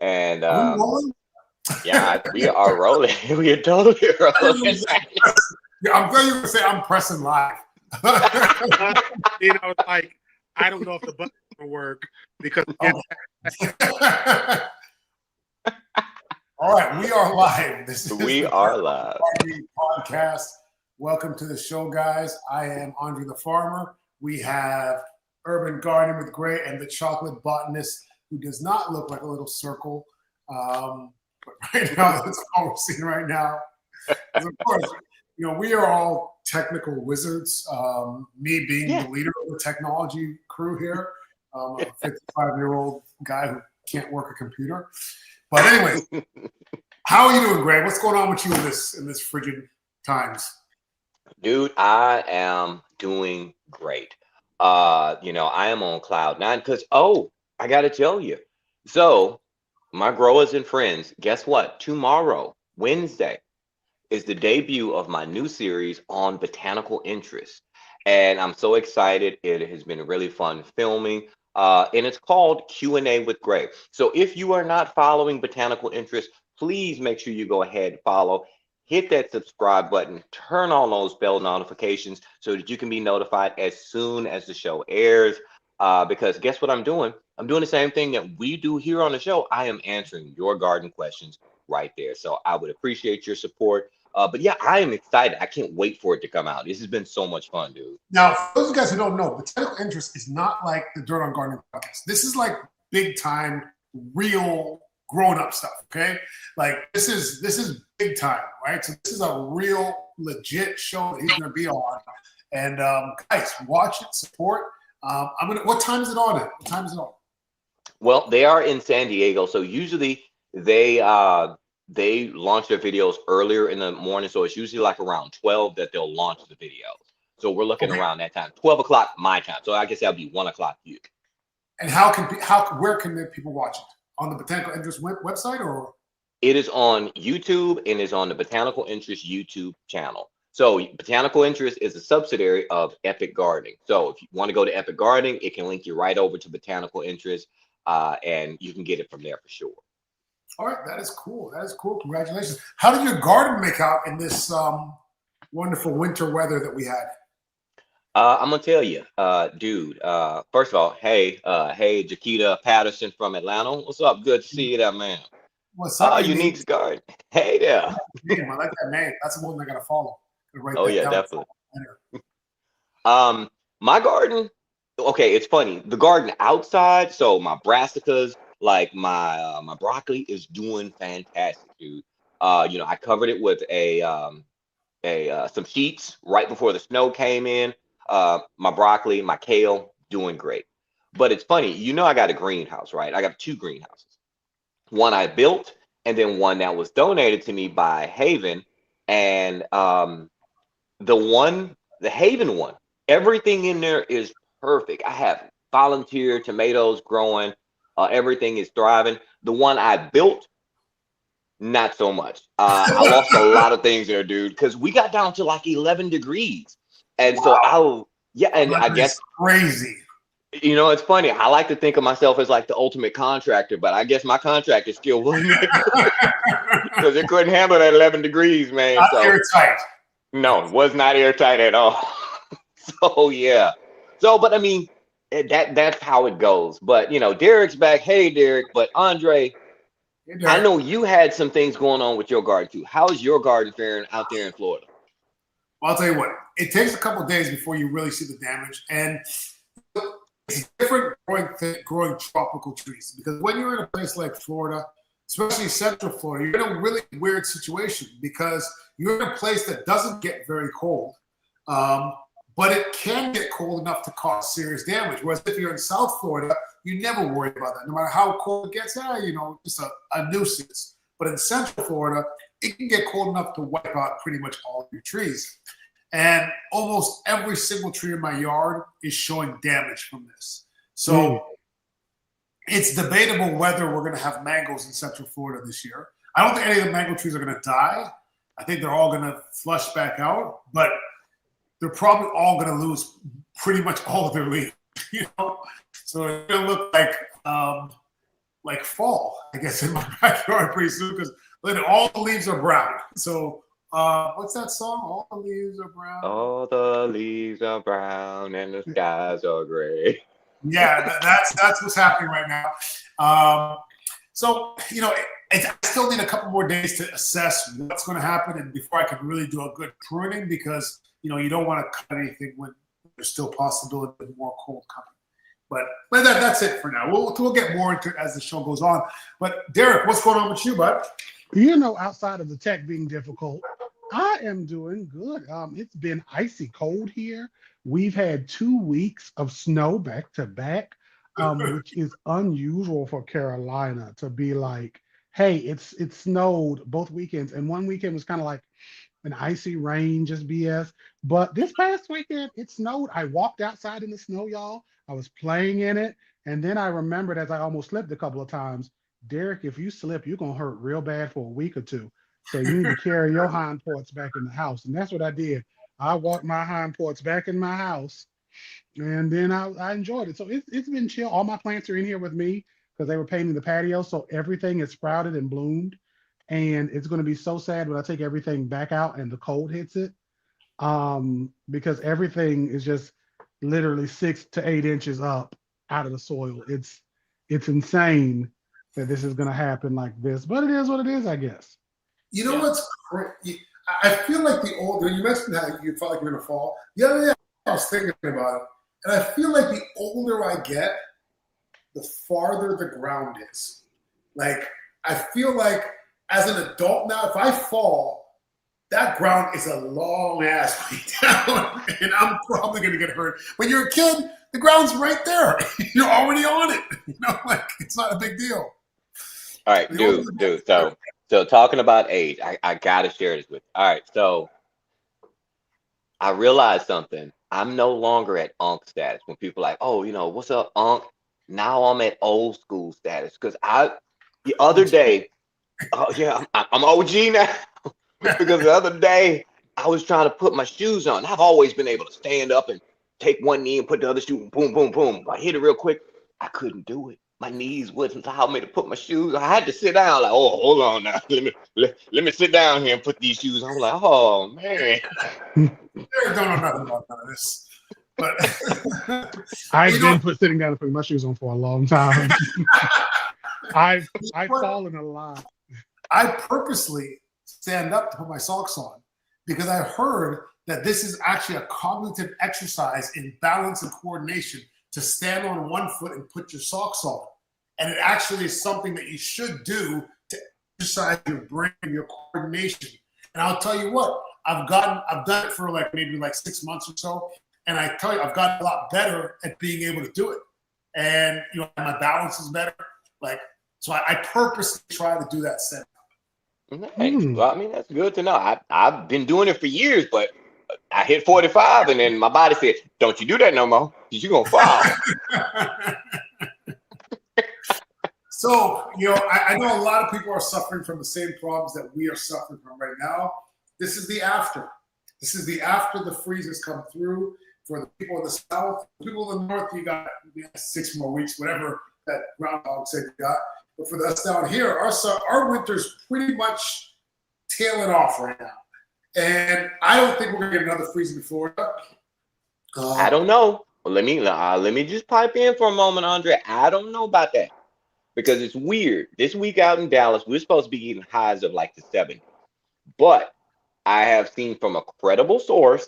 And Are we rolling? yeah, we are rolling. We are totally rolling. Yeah, I'm glad you were say I'm pressing live. You know, it's like I don't know if the button will work because all right, we are live. This is We the are live. Podcast. Welcome to the show, guys. I am Andre the Farmer. We have Urban Gardening with Gray and the chocolate botanist, who does not look like a little circle. But right now, that's all we're seeing right now. Of course, you know, we are all technical wizards. Me being the leader of the technology crew here. I'm a 55-year-old guy who can't work a computer. But anyway, how are you doing, Gray? What's going on with you in this frigid times? Dude, I am doing great. You know, I am on cloud nine because I gotta tell you. So my growers and friends, guess what? Tomorrow, Wednesday, is the debut of my new series on botanical interest. And I'm so excited. It has been really fun filming. And it's called Q&A with Gray. So if you are not following botanical interest, please make sure you go ahead and follow. Hit that subscribe button, turn on those bell notifications so that you can be notified as soon as the show airs. Because guess what I'm doing? I'm doing the same thing that we do here on the show. I am answering your garden questions right there. So I would appreciate your support. But yeah, I am excited. I can't wait for it to come out. This has been so much fun, dude. Now, for those of you guys who don't know, botanical interest is not like the Dirt on Gardening podcast. This is like big time, real grown-up stuff. Okay, like this is big time, right? So this is a real legit show that he's going to be on. And guys, watch it, support. What time is it on? What time is it on? Well, they are in San Diego, so usually they launch their videos earlier in the morning, so it's usually like around 12 that they'll launch the videos. So we're looking around that time, 12 o'clock my time. So I guess that'll be 1 o'clock you. And where can the people watch it? On the Botanical Interest website, or? It is on YouTube and is on the Botanical Interest YouTube channel. So Botanical Interest is a subsidiary of Epic Gardening. So if you want to go to Epic Gardening, it can link you right over to Botanical Interest, and you can get it from there for sure. All right, that is cool. That is cool. Congratulations. How did your garden make out in this wonderful winter weather that we had? I'm gonna tell you, dude. First of all, hey, Jaquita Patterson from Atlanta. What's up? Good to see you there, man. What's up? Unique Garden. Hey there. I like that name. That's the one I gotta follow. Oh yeah, definitely. My garden. Okay, it's funny. The garden outside. So my brassicas, like my broccoli, is doing fantastic, dude. You know, I covered it with some sheets right before the snow came in. My broccoli, my kale, doing great. But it's funny, you know, I got a greenhouse, right? I got 2 greenhouses. One I built, and then one that was donated to me by Haven. And the Haven one, everything in there is perfect. I have volunteer tomatoes growing. Everything is thriving. The one I built, not so much. I lost a lot of things there, dude, because we got down to like 11 degrees. And so I guess crazy. You know, it's funny. I like to think of myself as like the ultimate contractor, but I guess my contractor skill wasn't because it couldn't handle that 11 degrees, man. Not airtight. No, it was not airtight at all. So yeah. So, but I mean, that's how it goes. But you know, Derek's back. Hey, Derek. But Andre, I know you had some things going on with your garden too. How's your garden faring out there in Florida? Well, I'll tell you what, it takes a couple of days before you really see the damage. And it's different growing tropical trees, because when you're in a place like Florida, especially Central Florida, you're in a really weird situation because you're in a place that doesn't get very cold, but it can get cold enough to cause serious damage. Whereas if you're in South Florida, you never worry about that. No matter how cold it gets, you know, just a nuisance. But in Central Florida, it can get cold enough to wipe out pretty much all of your trees. And almost every single tree in my yard is showing damage from this. So it's debatable whether we're going to have mangoes in Central Florida this year. I don't think any of the mango trees are going to die. I think they're all going to flush back out, but they're probably all going to lose pretty much all of their leaves. You know, so it's going to look like fall, I guess, in my backyard pretty soon because all the leaves are brown. So what's that song? All the leaves are brown. All the leaves are brown and the skies are gray. Yeah, that's what's happening right now. So, I still need a couple more days to assess what's going to happen and before I can really do a good pruning because, you don't want to cut anything when there's still possibility of more cold coming. But that's it for now. We'll get more into it as the show goes on. But Derek, what's going on with you, bud? Outside of the tech being difficult, I am doing good. It's been icy cold here. We've had 2 weeks of snow back to back, which is unusual for Carolina to be like, hey, it snowed both weekends. And one weekend was kind of like an icy rain, just BS. But this past weekend, it snowed. I walked outside in the snow, y'all. I was playing in it. And then I remembered as I almost slipped a couple of times, Derek, if you slip, you're going to hurt real bad for a week or two. So you need to carry your hindports back in the house. And that's what I did. I walked my hindports back in my house. And then I enjoyed it. So it's been chill. All my plants are in here with me because they were painting the patio. So everything is sprouted and bloomed. And it's going to be so sad when I take everything back out and the cold hits it. Because everything is just literally 6 to 8 inches up out of the soil. It's insane that this is going to happen like this. But it is what it is, I guess. You know what's crazy? I feel like the older, you mentioned how you felt like you're going to fall. The other day I was thinking about it. And I feel like the older I get, the farther the ground is. Like, I feel like as an adult now, if I fall, that ground is a long ass way down, and I'm probably going to get hurt. When you're a kid, the ground's right there. You're already on it. Like, it's not a big deal. All right, dude. So talking about age, I got to share this with you. All right, so I realized something. I'm no longer at unk status when people are like, oh, what's up, unk? Now I'm at old school status because the other day, I'm OG now because the other day I was trying to put my shoes on. I've always been able to stand up and take one knee and put the other shoe, boom, boom, boom. I hit it real quick. I couldn't do it. My knees wouldn't allow me to put my shoes. I had to sit down. Like, oh, hold on now. Let me sit down here and put these shoes on. I'm like, oh man. Don't know nothing about none of this. But I've been sitting down and putting my shoes on for a long time. I've fallen a lot. I purposely stand up to put my socks on because I heard that this is actually a cognitive exercise in balance and coordination to stand on one foot and put your socks on. And it actually is something that you should do to exercise your brain and your coordination. And I'll tell you what, I've done it for maybe 6 months or so. And I tell you, I've gotten a lot better at being able to do it. And, my balance is better. So I purposely try to do that setup. Nice. Well, I mean, that's good to know. I've been doing it for years, but I hit 45 and then my body said, don't you do that no more because you're going to fall. So, I know a lot of people are suffering from the same problems that we are suffering from right now. This is the after. This is the after the freezes come through. For the people in the south, the people in the north, you got 6 more weeks, whatever that groundhog said you got. But for us down here, our winter's pretty much tailing off right now. And I don't think we're going to get another freeze in Florida. I don't know. Well, let me just pipe in for a moment, Andre. I don't know about that because it's weird. This week out in Dallas, we're supposed to be getting highs of the 70s. But I have seen from a credible source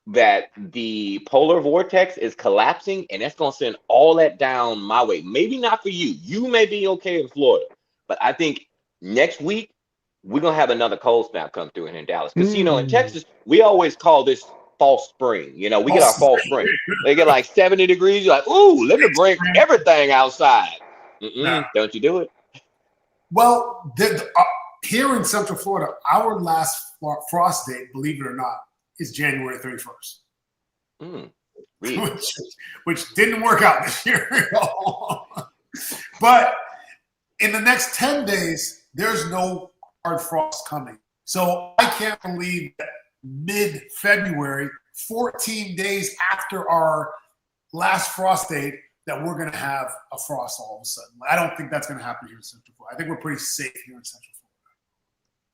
that the polar vortex is collapsing and that's going to send all that down my way. Maybe not for you. You may be okay in Florida. But I think next week, we're going to have another cold snap come through in Dallas. Because, in Texas, we always call this false spring. We get our false spring. They get 70 degrees. You're like, ooh, let me bring everything outside. Don't you do it? Well, here in Central Florida, our last frost date, believe it or not, is January 31st. Really? which didn't work out this year at all. But in the next 10 days, there's no hard frost coming. So I can't believe that mid-February, 14 days after our last frost date, that we're going to have a frost all of a sudden. I don't think that's going to happen here in Central Florida. I think we're pretty safe here in Central Florida.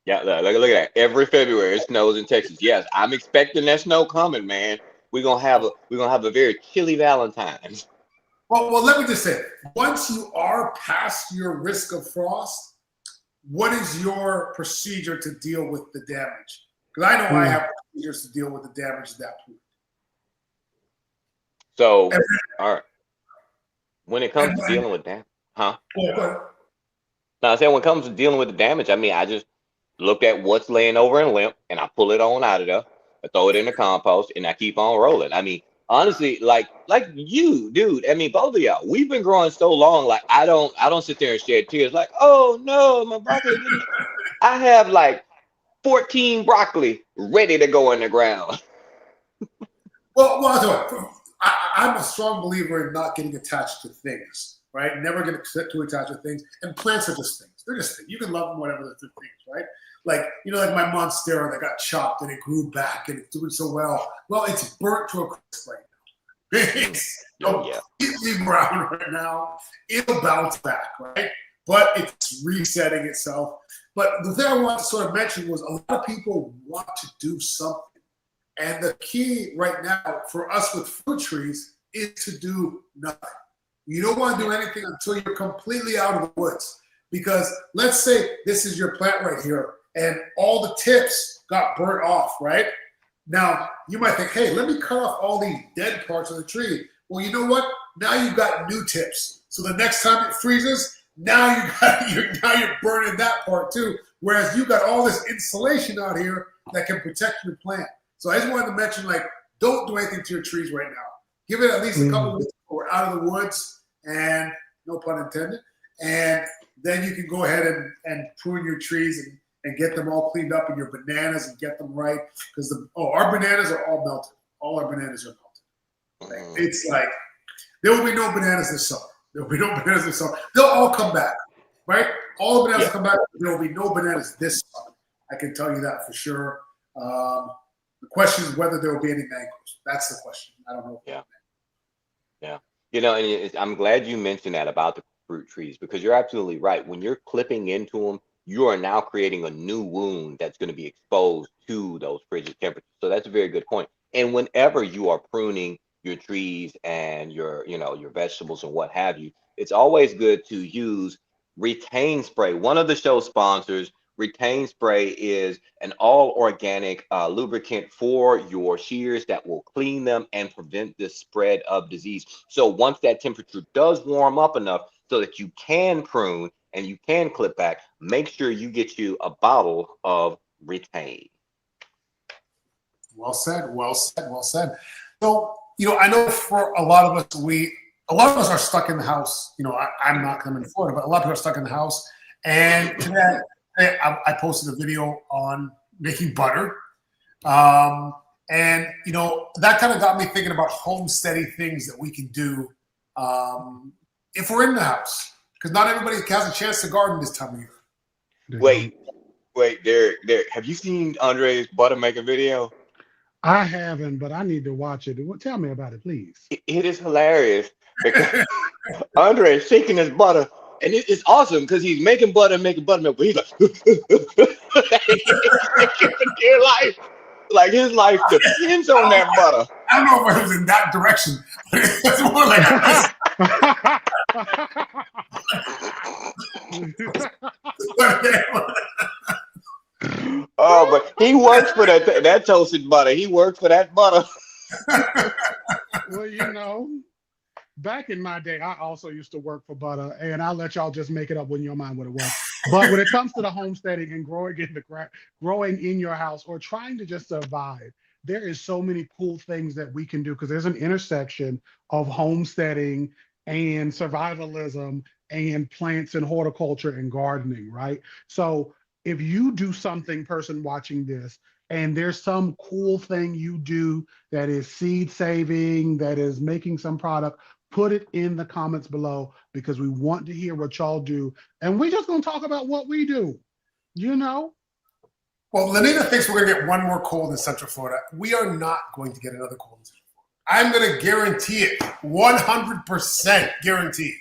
Yeah, look at that. Every February it snows in Texas. Yes, I'm expecting that snow coming, man. We're gonna have a very chilly Valentine's. Well, let me just say, once you are past your risk of frost, what is your procedure to deal with the damage? Because I know I have procedures to deal with the damage at that point. So, all right. When it comes to dealing with that, huh? Yeah. Now, I said when it comes to dealing with the damage, I mean, I just look at what's laying over in limp, and I pull it on out of there, I throw it in the compost, and I keep on rolling. I mean, honestly, like you, dude. I mean, both of y'all, we've been growing so long. Like, I don't sit there and shed tears. Like, oh no, my broccoli. I have like 14 broccoli ready to go in the ground. Well, I'm a strong believer in not getting attached to things, right? Never get too attached to things. And plants are just things. They're just things. You can love them, whatever they're things, right? Like, like my Monstera that got chopped and it grew back and it's doing so well. Well, it's burnt to a crisp right now. It's completely brown right now. It'll bounce back, right? But it's resetting itself. But the thing I want to sort of mention was a lot of people want to do something. And the key right now for us with fruit trees is to do nothing. You don't want to do anything until you're completely out of the woods. Because let's say this is your plant right here and all the tips got burnt off, right? Now, you might think, hey, let me cut off all these dead parts of the tree. Well, you know what? Now you've got new tips. So the next time it freezes, now you're burning that part too. Whereas you got all this insulation out here that can protect your plant. So I just wanted to mention, like, don't do anything to your trees right now. Give it at least a couple weeks before we're out of the woods, and no pun intended. And then you can go ahead and prune your trees and get them all cleaned up, and your bananas and get them right. Because our bananas are all melted. All our bananas are melted. Like, it's like there will be no bananas this summer. There will be no bananas this summer. They'll all come back, right? All the bananas come back. There will be no bananas this summer. I can tell you that for sure. The question is whether there will be any mangoes. That's the question. I don't know. Yeah. And I'm glad you mentioned that about the fruit trees, because you're absolutely right. When you're clipping into them, you are now creating a new wound that's going to be exposed to those frigid temperatures. So that's a very good point. And whenever you are pruning your trees and your vegetables and what have you, it's always good to use Retain Spray. One of the show sponsors, Retain Spray, is an all organic lubricant for your shears that will clean them and prevent the spread of disease. So once that temperature does warm up enough so that you can prune and you can clip back, make sure you get you a bottle of Retain. Well said. So, I know for a lot of us are stuck in the house. I'm not coming to Florida, but a lot of people are stuck in the house. And today, I posted a video on making butter. And, that kind of got me thinking about homesteading things that we can do if we're in the house. Because not everybody has a chance to garden this time of year. Wait, Derek, have you seen Andre's butter making video? I haven't, but I need to watch it. Tell me about it, please. It is hilarious because Andre is shaking his butter. And it's awesome because he's making buttermilk, but he's like, your life, like his life depends on that butter. I don't know if it was in that direction, but it's more like oh, but he works for that toasted butter. He works for that butter. Well, back in my day, I also used to work for butter, and I'll let y'all just make it up when your mind what it was. But when it comes to the homesteading and growing in your house or trying to just survive, there is so many cool things that we can do because there's an intersection of homesteading and survivalism and plants and horticulture and gardening, right? So if you do something, person watching this, and there's some cool thing you do that is seed saving, that is making some product, put it in the comments below because we want to hear what y'all do. And we're just going to talk about what we do, Well, Lenita thinks we're going to get one more cold in Central Florida. We are not going to get another cold in Central Florida. I'm going to guarantee it. 100% guarantee.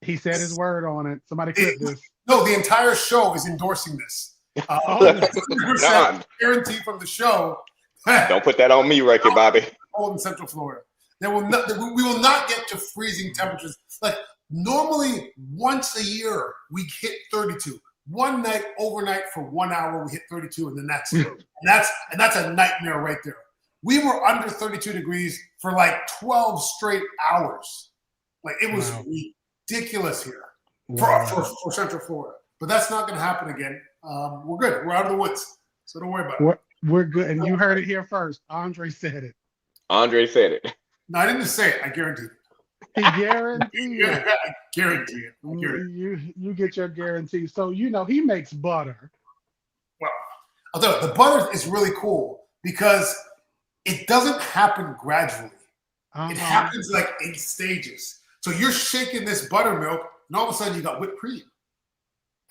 He said his word on it. Somebody clip this. No, the entire show is endorsing this. Oh. 100% guarantee from the show. Don't put that on me, right here, Bobby. Cold in Central Florida. We will not get to freezing temperatures. Like normally, once a year we hit 32. One night, overnight for 1 hour, we hit 32, and then that's it. And that's a nightmare right there. We were under 32 degrees for like 12 straight hours. Like it was ridiculous here for Central Florida. But that's not going to happen again. We're good. We're out of the woods, so don't worry about it. We're good, and you heard it here first. Andre said it. Andre said it. No, I didn't say it. I guarantee it. He guaranteed it. I guarantee it. You get your guarantee. So he makes butter. Well, I'll tell you, the butter is really cool because it doesn't happen gradually. It happens like in stages. So you're shaking this buttermilk, and all of a sudden you got whipped cream.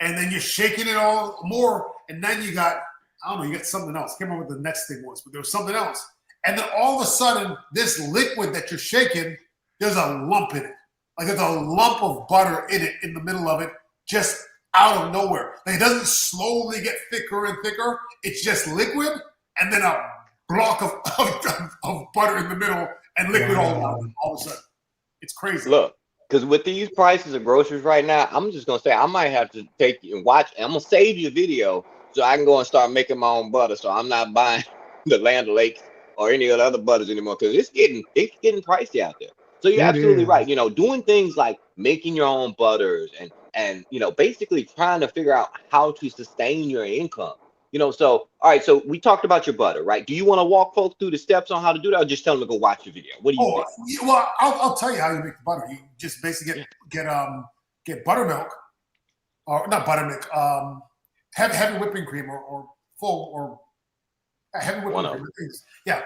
And then you're shaking it all more, and then you got, I don't know, you got something else. I can't remember what the next thing was, but there was something else. And then all of a sudden, this liquid that you're shaking, there's a lump in it. Like there's a lump of butter in it, in the middle of it, just out of nowhere. Like it doesn't slowly get thicker and thicker. It's just liquid, and then a block of butter in the middle, and liquid all of a sudden. It's crazy. Look, because with these prices of groceries right now, I'm just going to say I might have to take you and watch. I'm going to save you a video so I can go and start making my own butter, so I'm not buying the Land O'Lakes or any of the other butters anymore, because it's getting pricey out there. So you're absolutely right. Doing things like making your own butters and basically trying to figure out how to sustain your income. So all right, so we talked about your butter, right? Do you want to walk folks through the steps on how to do that, or just tell them to go watch the video? What do you think? Well, I'll tell you how you make the butter. You just basically get buttermilk, or not buttermilk, heavy whipping cream or full or heavy whipping cream. Yeah,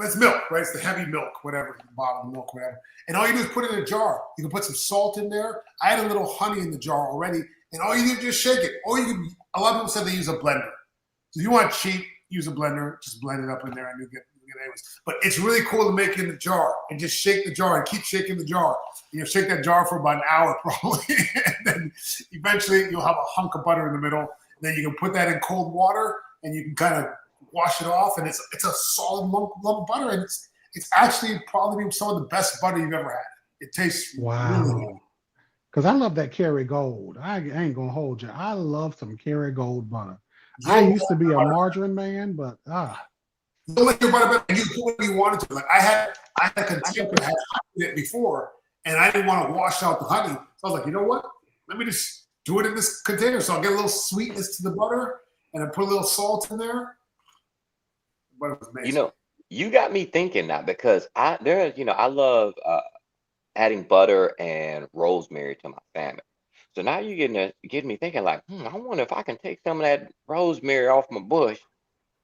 it's milk, right? It's the heavy milk, whatever, bottled milk, whatever. And all you do is put it in a jar. You can put some salt in there. I had a little honey in the jar already, and all you do is just shake it. Or a lot of people said they use a blender. So if you want cheap, use a blender. Just blend it up in there, and you get anyways. But it's really cool to make it in the jar and just shake the jar and keep shaking the jar. And you'll shake that jar for about an hour probably, and then eventually you'll have a hunk of butter in the middle. And then you can put that in cold water, and you can kind of wash it off, and it's a solid lump of butter, and it's actually probably some of the best butter you've ever had. It tastes really good. Because I love that Kerrygold. I ain't gonna hold you. I love some Kerrygold butter. I used to be a margarine man, but You don't like your butter better. You do what you wanted to. Like I had a container that had honey in it before, and I didn't want to wash out the honey. So I was like, you know what? Let me just do it in this container, so I'll get a little sweetness to the butter, and I put a little salt in there. But it was amazing. You got me thinking now, because I love adding butter and rosemary to my salmon. So now you're getting me thinking like, I wonder if I can take some of that rosemary off my bush,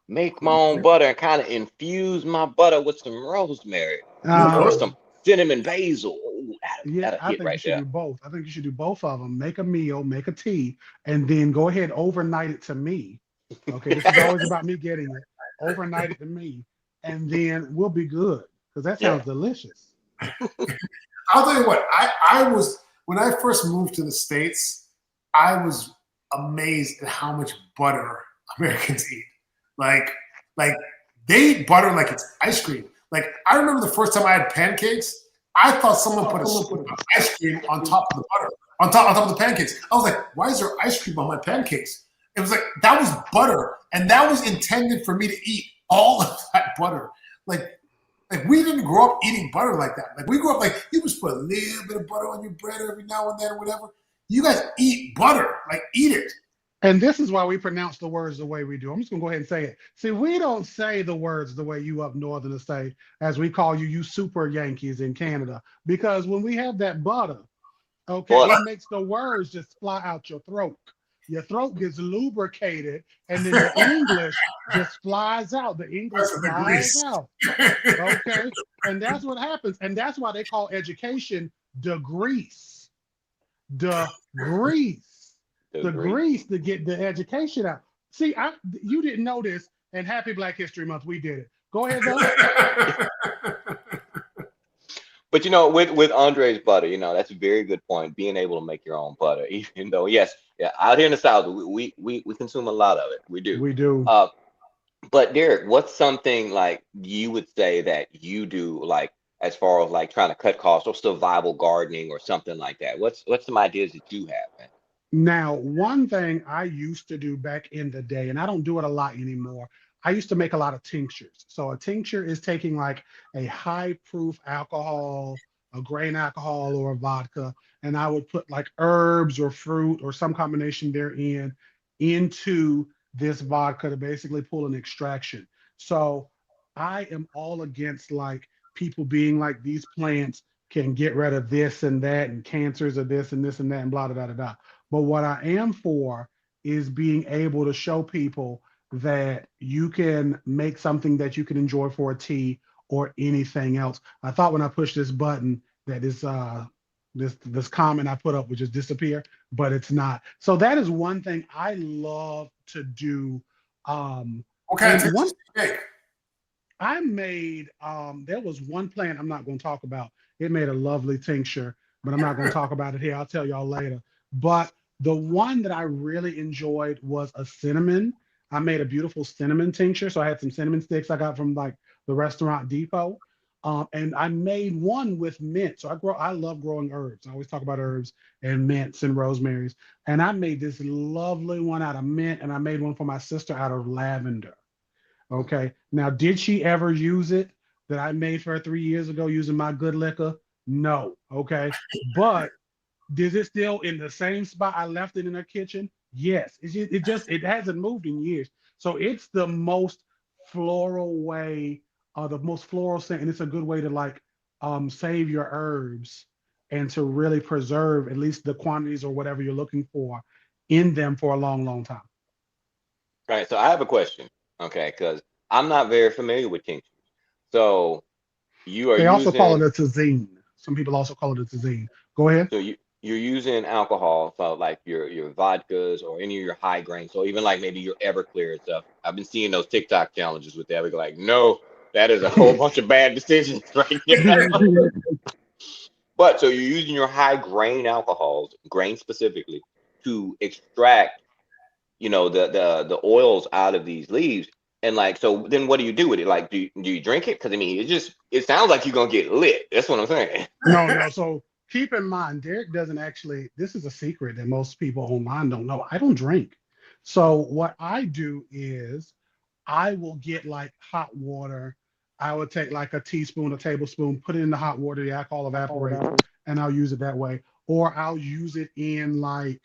make my own butter, and kind of infuse my butter with some rosemary or some cinnamon basil. Ooh, I think you should do both. I think you should do both of them. Make a meal, make a tea, and then go ahead overnight it to me. Okay, this is always about me getting it. Overnight it to me, and then we'll be good, because that sounds delicious. I'll tell you what, I was, when I first moved to the States, I was amazed at how much butter Americans eat. Like they eat butter like it's ice cream. Like I remember the first time I had pancakes, I thought someone put a scoop of ice cream on top of the butter, on top of the pancakes. I was like, why is there ice cream on my pancakes? It was like, that was butter, and that was intended for me to eat all of that butter. Like we didn't grow up eating butter like that. Like we grew up like you just put a little bit of butter on your bread every now and then or whatever. You guys eat butter, like eat it. And this is why we pronounce the words the way we do. I'm just gonna go ahead and say it. See, we don't say the words the way you up northerners say, as we call you super Yankees in Canada, because when we have that butter, okay, it makes the words just fly out your throat. Your throat gets lubricated, and then the English just flies out. The English flies out. Okay, and that's what happens, and that's why they call education the grease, the grease to get the education out. See, you didn't know this, and Happy Black History Month, we did it. Go ahead, though. But with Andre's butter, that's a very good point. Being able to make your own butter, even though, yes, yeah, out here in the South, we consume a lot of it. We do. We do. Uh, but Derek, what's something like you would say that you do, like as far as like trying to cut costs or survival gardening or something like that? What's some ideas that you have, man? Now, one thing I used to do back in the day, and I don't do it a lot anymore, I used to make a lot of tinctures. So a tincture is taking like a high proof alcohol, a grain alcohol or a vodka, and I would put like herbs or fruit or some combination therein into this vodka to basically pull an extraction. So I am all against like people being like these plants can get rid of this and that and cancers of this and this and that and blah, blah, blah, blah, blah. But what I am for is being able to show people that you can make something that you can enjoy for a tea or anything else. I thought when I pushed this button that this comment I put up would just disappear, but it's not. So that is one thing I love to do. Okay, And one okay. I made there was one plant I'm not going to talk about. It made a lovely tincture, but I'm not going to talk about it here. I'll tell y'all later. But the one that I really enjoyed was a cinnamon. I made a beautiful cinnamon tincture. So I had some cinnamon sticks I got from like the restaurant depot. And I made one with mint. So I love growing herbs. I always talk about herbs and mints and rosemaries. And I made this lovely one out of mint, and I made one for my sister out of lavender. Okay. Now, did she ever use it that I made for her 3 years ago using my good liquor? No. Okay. But is it still in the same spot I left it in her kitchen? Yes. It hasn't moved in years. So it's the most floral way, the most floral scent, and it's a good way to like save your herbs and to really preserve at least the quantities or whatever you're looking for in them for a long, long time. Right. So I have a question, okay, because I'm not very familiar with tinctures. So you are They also call it using a tazine. Some people also call it a tazine. Go ahead. so you're using alcohol, so like your vodkas or any of your high grain, so even like maybe your Everclear and stuff. I've been seeing those TikTok challenges with that. We're like, no, that is a whole bunch of bad decisions right there. But so you're using your high grain alcohols, grain specifically, to extract, the oils out of these leaves. And like, so then what do you do with it? Like, do you drink it? Because I mean, it sounds like you're gonna get lit. That's what I'm saying. No, no. So keep in mind, Derek doesn't actually, this is a secret that most people online don't know. I don't drink. So what I do is I will get like hot water. I would take like a teaspoon, a tablespoon, put it in the hot water, the alcohol evaporates, and I'll use it that way. Or I'll use it in like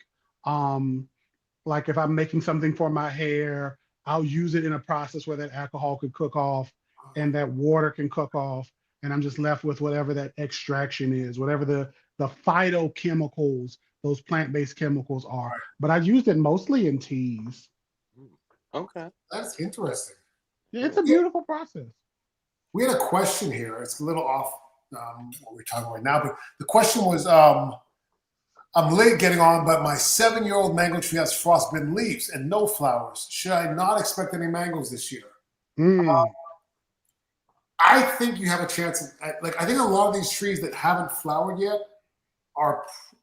if I'm making something for my hair, I'll use it in a process where that alcohol could cook off and that water can cook off. And I'm just left with whatever that extraction is, whatever the phytochemicals, those plant-based chemicals are. But I've used it mostly in teas. Okay. That's interesting. Yeah, it's a beautiful process. We had a question here. It's a little off what we're talking right now, but the question was, I'm late getting on, but my 7-year-old mango tree has frostbitten leaves and no flowers. Should I not expect any mangoes this year? I think you have a chance. I think a lot of these trees that haven't flowered yet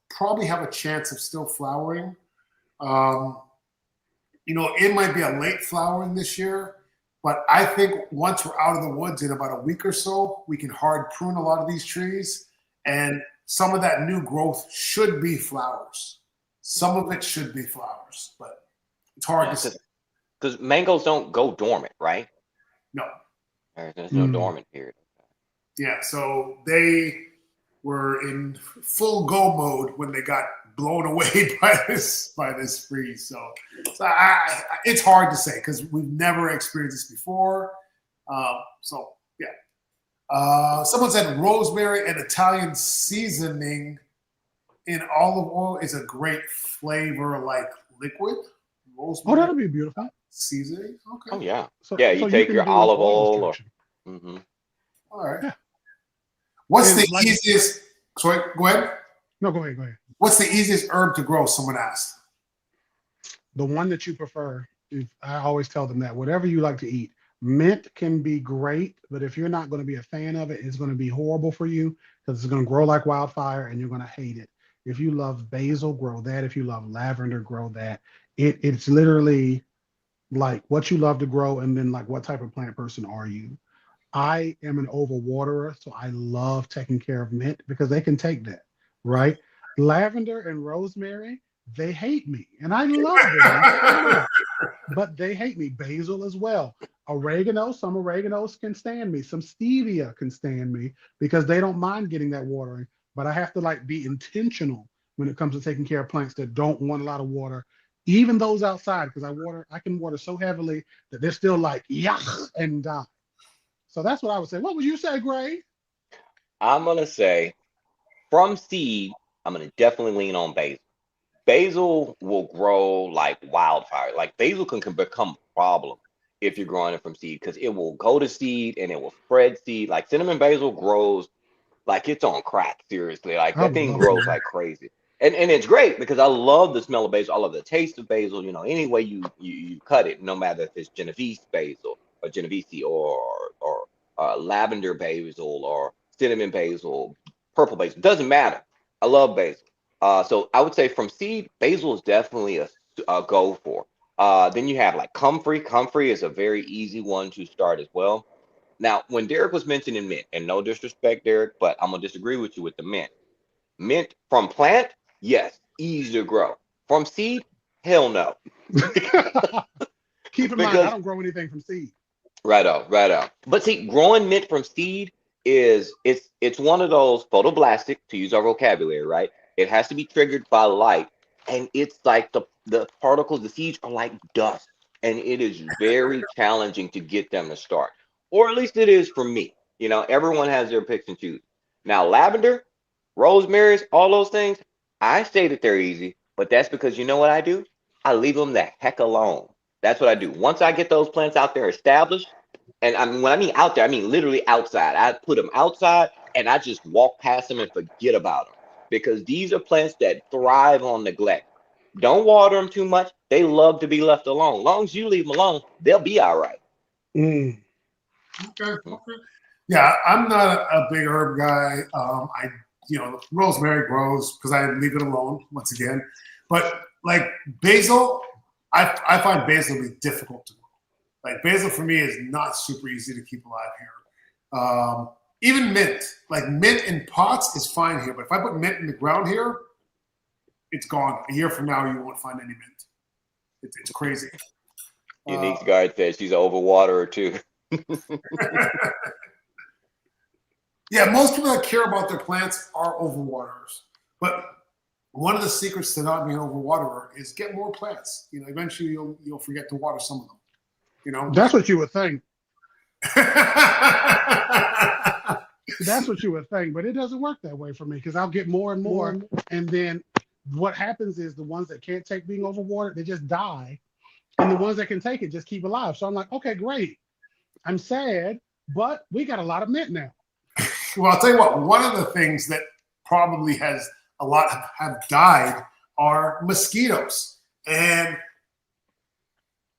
probably have a chance of still flowering. It might be a late flowering this year, but I think once we're out of the woods in about a week or so, we can hard prune a lot of these trees, and some of that new growth should be flowers. Some of it should be flowers, but it's hard to say. Because mangoes don't go dormant, right? No. There's no dormant period. Yeah, so they were in full go mode when they got blown away by this freeze. So it's hard to say because we've never experienced this before. Someone said rosemary and Italian seasoning in olive oil is a great flavor, like liquid. Rosemary. Oh, that'll be beautiful. Seasoning. Okay. Oh yeah. So You take your olive oil or. Mm-hmm. All right. Yeah. What's the easiest? Sorry, go ahead. No, go ahead. What's the easiest herb to grow? Someone asked. The one that you prefer. I always tell them that whatever you like to eat, Mint can be great, but if you're not going to be a fan of it, it's going to be horrible for you because it's going to grow like wildfire and you're going to hate it. If you love basil, grow that. If you love lavender, grow that. It's literally like what you love to grow and then like what type of plant person are you. I am an overwaterer, so I love taking care of mint because they can take that, right? Lavender and rosemary, they hate me, and I love them so much, but they hate me. Basil as well. Oregano, some oreganos can stand me. Some stevia can stand me because they don't mind getting that watering, but I have to like be intentional when it comes to taking care of plants that don't want a lot of water, even those outside, because I can water so heavily that they're still like, yuck, and die. So that's what I would say. What would you say, Gray? I'm gonna say from seed, I'm gonna definitely lean on basil. Basil will grow like wildfire. Like basil can become a problem if you're growing it from seed because it will go to seed and it will spread seed. Like cinnamon basil grows like it's on crack, seriously. Like I that would thing love to grows know. like crazy. And it's great because I love the smell of basil. I love the taste of basil. You know, any way you cut it, no matter if it's Genovese basil or Genovese or lavender basil or cinnamon basil, purple basil, doesn't matter. I love basil. So I would say from seed, basil is definitely a go for. Then you have like comfrey. Comfrey is a very easy one to start as well. Now, when Derek was mentioning mint, and no disrespect, Derek, but I'm gonna disagree with you with the mint. Mint from plant, yes, easy to grow. From seed, hell no. Keep in mind, I Because don't grow anything from seed. right on, right on. But see, growing mint from seed is it's one of those photoblastic, to use our vocabulary, right? It has to be triggered by light, and it's like the particles, the seeds are like dust, and it is very challenging to get them to start, or at least it is for me. You know, everyone has their picks and choose. Now, lavender, rosemary's, all those things, I say that they're easy, but that's because you know what I do? I leave them the heck alone. That's what I do. Once I get those plants out there established, and I mean when I mean out there, I mean literally outside. I put them outside and I just walk past them and forget about them because these are plants that thrive on neglect. Don't water them too much. They love to be left alone. As long as you leave them alone, they'll be all right. Mm. Okay, okay. Yeah, I'm not a big herb guy. Rosemary grows because I leave it alone once again. But like basil, I find basil to be difficult to grow. Like basil for me is not super easy to keep alive here. Even mint, like mint in pots is fine here, but if I put mint in the ground here, it's gone. A year from now, you won't find any mint. It's crazy. Unique's guard says she's an overwaterer too. Yeah, most people that care about their plants are overwaterers. But one of the secrets to not being an overwaterer is get more plants. You know, eventually you'll forget to water some of them. You know, That's what you would think. That's what you would think, but it doesn't work that way for me because I'll get more and more, and then what happens is the ones that can't take being overwatered, they just die, and the ones that can take it just keep alive. So I'm like, okay, great. I'm sad, but we got a lot of mint now. Well, I'll tell you what. One of the things that probably has a lot have died are mosquitoes, and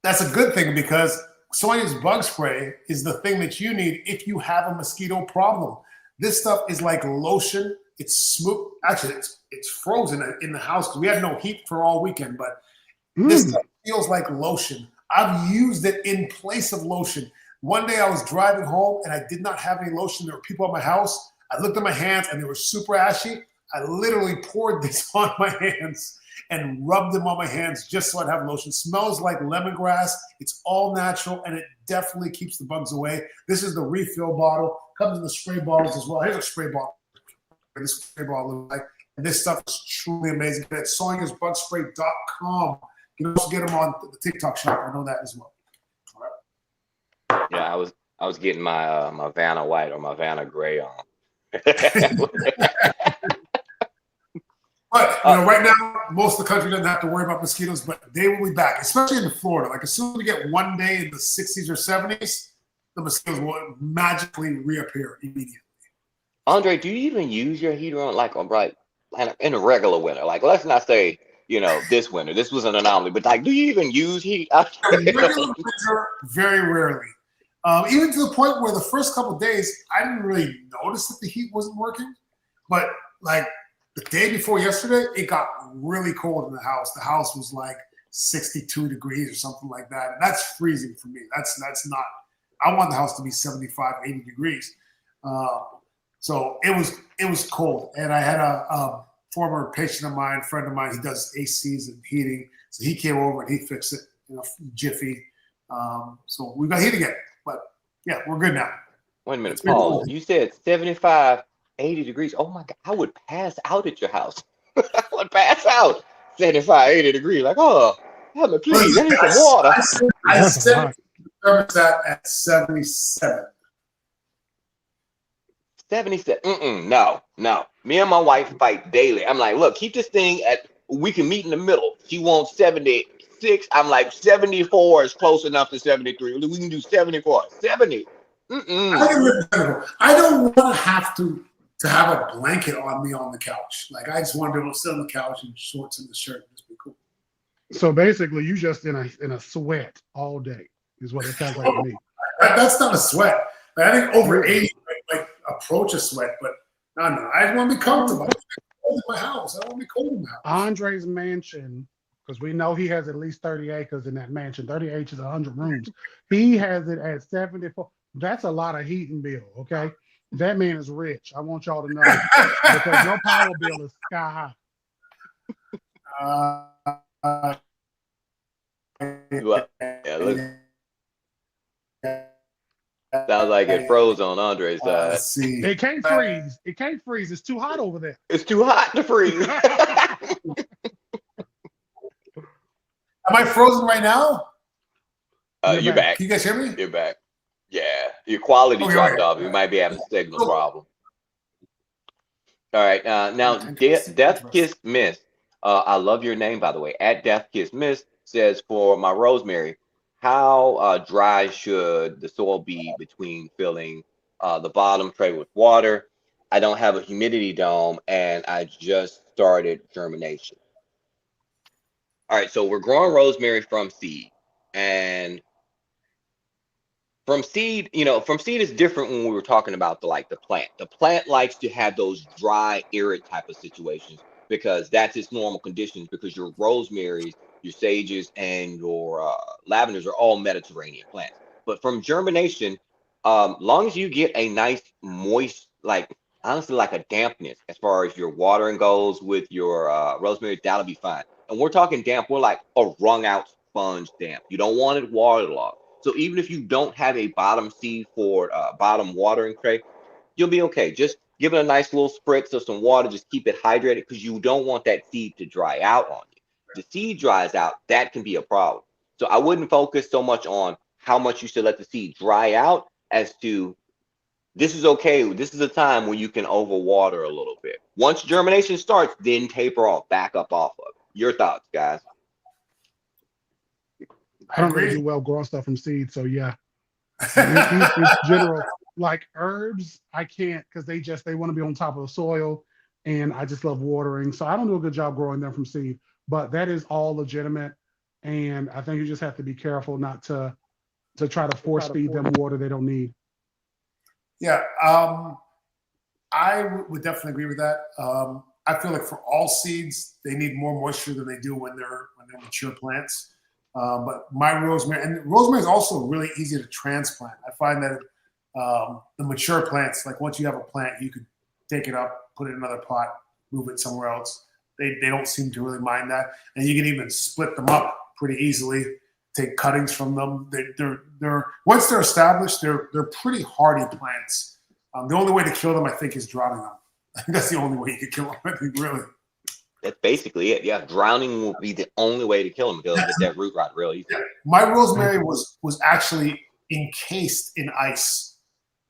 that's a good thing because Sonia's bug spray is the thing that you need if you have a mosquito problem. This stuff is like lotion. It's smooth. Actually, it's frozen in the house because we had no heat for all weekend. But this stuff feels like lotion. I've used it in place of lotion. One day I was driving home and I did not have any lotion. There were people at my house. I looked at my hands and they were super ashy. I literally poured this on my hands and rubbed them on my hands just so I'd have lotion. Smells like lemongrass. It's all natural and it definitely keeps the bugs away. This is the refill bottle. Comes in the spray bottles as well. Here's a spray bottle. This spray bottle looks like. And this stuff is truly amazing. At soniasbugspray.com. You can also get them on the TikTok shop. I know that as well. All right. Yeah, I was getting my my Vanna white or my Vanna gray on. But right now, most of the country doesn't have to worry about mosquitoes, but they will be back, especially in Florida. Like as soon as we get one day in the 60s or 70s, the mosquitoes will magically reappear immediately. Andre, do you even use your heater on like in a regular winter? Like let's not say this winter. This was an anomaly, but like, do you even use heat? In regular winter, very rarely. Even to the point where the first couple of days, I didn't really notice that the heat wasn't working. But like the day before yesterday, it got really cold in the house. The house was like 62 degrees or something like that. And that's freezing for me. That's not, I want the house to be 75, 80 degrees. So it was cold. And I had a former patient of mine, friend of mine, he does ACs and heating. So he came over and he fixed it in a jiffy. So we got heat again. But yeah, we're good now. Wait a minute, Paul. You said 75, 80 degrees. Oh my God, I would pass out at your house. I would pass out 75, 80 degrees. Like, oh, help me, please. I need some water. I set thermostat at 77. 77. No. Me and my wife fight daily. I'm like, look, keep this thing at, we can meet in the middle. She wants 76. I'm like, 74 is close enough to 73. We can do 74. 70. I don't want to have to have a blanket on me on the couch. Like, I just want to be able to sit on the couch in shorts and the shirt. Just be cool. So basically, you just in a sweat all day is what it sounds like to me. That's not a sweat. I think over 80 like approach a sweat, but no. I just want to be comfortable. I want to be cold in my house. I don't want to be cold in my house. Andre's mansion, because we know he has at least 30 acres in that mansion. 30 acres is 100 rooms. He has it at 74. That's a lot of heating bill, okay? That man is rich. I want y'all to know because your power bill is sky high. Look. Sounds like it froze on Andre's side. Let's see. It can't freeze. It can't freeze. It's too hot over there. It's too hot to freeze. Am I frozen right now? You're back. Can you guys hear me? You're back. Yeah, your quality dropped off. You might be having a signal problem. All right, now Death Kiss Miss. I love your name, by the way. At Death Kiss Miss says, for my Rosemary, how dry should the soil be between filling the bottom tray with water? I don't have a humidity dome, and I just started germination. All right, so we're growing rosemary from seed, and from seed, from seed is different when we were talking about the plant. The plant likes to have those dry, arid type of situations because that's its normal conditions, because your rosemaries, your sages, and your lavenders are all Mediterranean plants. But from germination, long as you get a nice moist, honestly, like a dampness as far as your watering goes with your rosemary, that'll be fine. And we're talking damp, we're like a wrung out sponge damp. You don't want it waterlogged. So even if you don't have a bottom seed for bottom watering tray, you'll be okay. Just give it a nice little spritz of some water. Just keep it hydrated because you don't want that seed to dry out on you. If the seed dries out, that can be a problem. So I wouldn't focus so much on how much you should let the seed dry out as to this is okay. This is a time when you can overwater a little bit. Once germination starts, then taper off, back up off of it. Your thoughts, guys? I don't really do well growing stuff from seed, so yeah. It's general. Like herbs, I can't because they want to be on top of the soil, and I just love watering. So I don't do a good job growing them from seed. But that is all legitimate, and I think you just have to be careful not to try to force feed them water they don't need. Yeah, I would definitely agree with that. I feel like for all seeds, they need more moisture than they do when they're mature plants. But my rosemary is also really easy to transplant. I find that the mature plants, like once you have a plant, you could take it up, put it in another pot, move it somewhere else. They don't seem to really mind that, and you can even split them up pretty easily. Take cuttings from them. They're once they're established, they're pretty hardy plants. The only way to kill them, I think, is drowning them. I think that's the only way you can kill them. I think really. That's basically it. Yeah, drowning will be the only way to kill them because get that root rot real easy. My rosemary was actually encased in ice,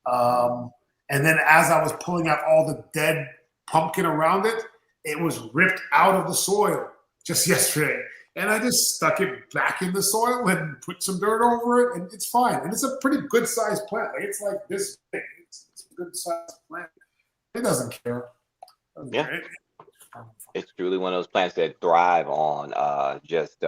and then as I was pulling out all the dead pumpkin around it, it was ripped out of the soil just yesterday, and I just stuck it back in the soil and put some dirt over it, and it's fine. And it's a pretty good sized plant. Like it's like this big. It's a good sized plant. It doesn't care. It's truly one of those plants that thrive on just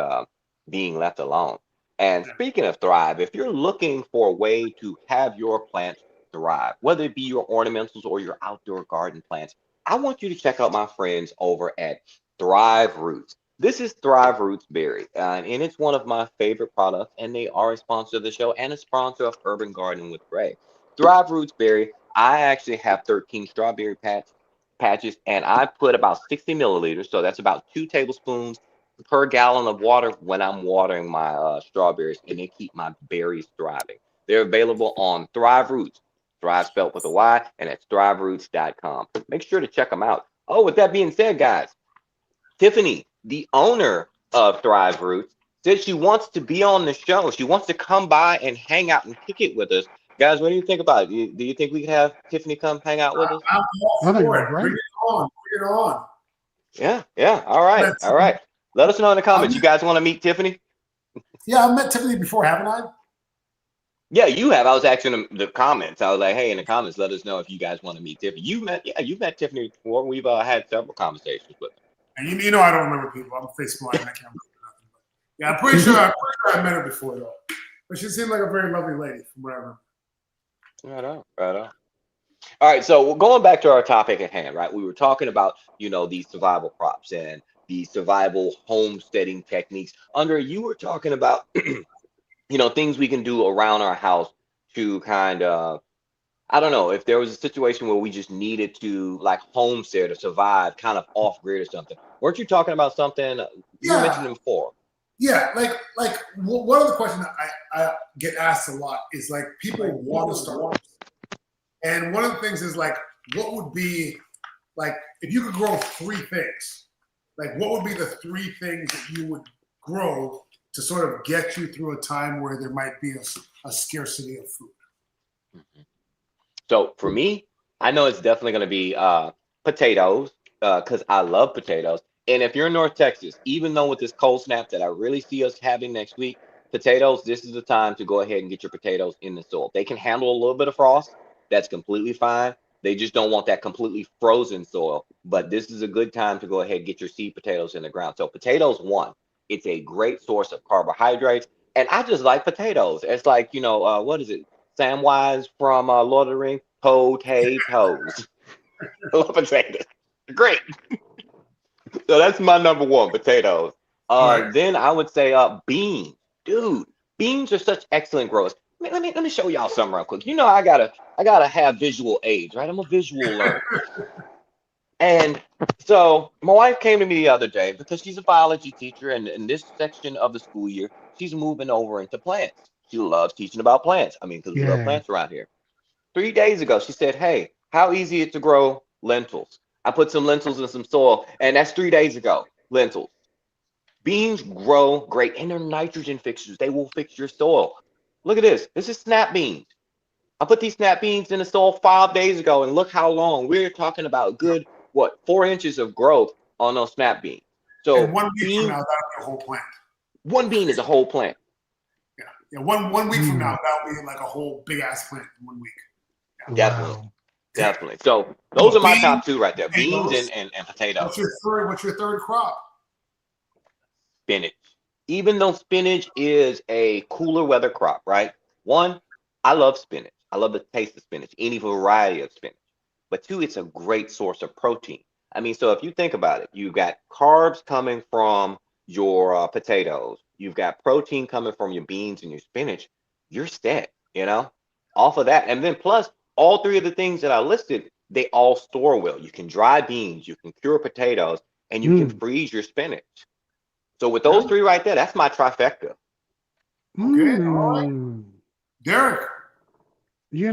being left alone. And speaking of thrive, if you're looking for a way to have your plants thrive, whether it be your ornamentals or your outdoor garden plants, I want you to check out my friends over at Thrive Roots. This is Thrive Roots Berry, and it's one of my favorite products, and they are a sponsor of the show and a sponsor of Urban Garden with Ray. Thrive Roots Berry, I actually have 13 strawberry patches, and I put about 60 milliliters, so that's about 2 tablespoons per gallon of water when I'm watering my strawberries, and they keep my berries thriving. They're available on Thrive Roots, Thrive spelled with a Y, and it's thriveroots.com. Make sure to check them out. Oh, with that being said, guys, Tiffany, the owner of Thrive Roots, said she wants to be on the show. She wants to come by and hang out and kick it with us. Guys, what do you think about it? Do you think we could have Tiffany come hang out with us? I'm all I think for it'd it. be great. Bring it on. Bring it on. Yeah, yeah. All right, all right. Let us know in the comments. You guys want to meet Tiffany? Yeah, I've met Tiffany before, haven't I? Yeah, you have. I was asking the comments. I was like, hey, in the comments, let us know if you guys want to meet Tiffany. You've met Tiffany before. We've had several conversations with her. And you know I don't remember people. I'm face blind. I can't remember nothing. But yeah, I'm pretty sure I met her before though. But she seemed like a very lovely lady from what I remember. Right on, right on. All right, so going back to our topic at hand, right? We were talking about, these survival crops and the survival homesteading techniques. Andre, you were talking about, things we can do around our house to kind of, I don't know, if there was a situation where we just needed to like homestead or survive kind of off grid or something. Weren't you talking about something you were mentioning before? Yeah, like one of the questions I get asked a lot is like people want to start. And one of the things is like, what would be like if you could grow 3 things? Like, what would be the 3 things that you would grow to sort of get you through a time where there might be a scarcity of food? Mm-hmm. So for me, I know it's definitely going to be potatoes because I love potatoes. And if you're in North Texas, even though with this cold snap that I really see us having next week, potatoes, this is the time to go ahead and get your potatoes in the soil. They can handle a little bit of frost. That's completely fine. They just don't want that completely frozen soil. But this is a good time to go ahead and get your seed potatoes in the ground. So potatoes, one, it's a great source of carbohydrates. And I just like potatoes. It's like, what is it? Samwise from Lord of the Rings, potatoes. I love potatoes. Great. So that's my number one, potatoes. Right. Then I would say beans. Dude, beans are such excellent growers. Let me show y'all something real quick. I gotta have visual aids, right? I'm a visual learner. And so my wife came to me the other day because she's a biology teacher, and in this section of the school year, she's moving over into plants. She loves teaching about plants. I mean, because we love Yeah. plants around here. 3 days ago, she said, hey, how easy it to grow lentils. I put some lentils in some soil, and that's 3 days ago, lentils. Beans grow great, and they're nitrogen fixers. They will fix your soil. Look at this. This is snap beans. I put these snap beans in the soil 5 days ago, and look how long. We're talking about good, 4 inches of growth on those snap beans. So And 1 week from now, that'll be a whole plant. one bean is a whole plant. Yeah. One week from now, that'll be like a whole big ass plant in 1 week. Wow. Definitely. Definitely. So those are my top 2 right there. Beans and potatoes. What's your third crop? Spinach. Even though spinach is a cooler weather crop, right? 1, I love spinach. I love the taste of spinach, any variety of spinach. But 2, it's a great source of protein. I mean, so if you think about it, you've got carbs coming from your potatoes. You've got protein coming from your beans and your spinach. You're set, off of that. And then plus, all 3 of the things that I listed, they all store well. You can dry beans, you can cure potatoes, and you can freeze your spinach. So with those 3 right there, that's my trifecta. Okay, all right. Derek. You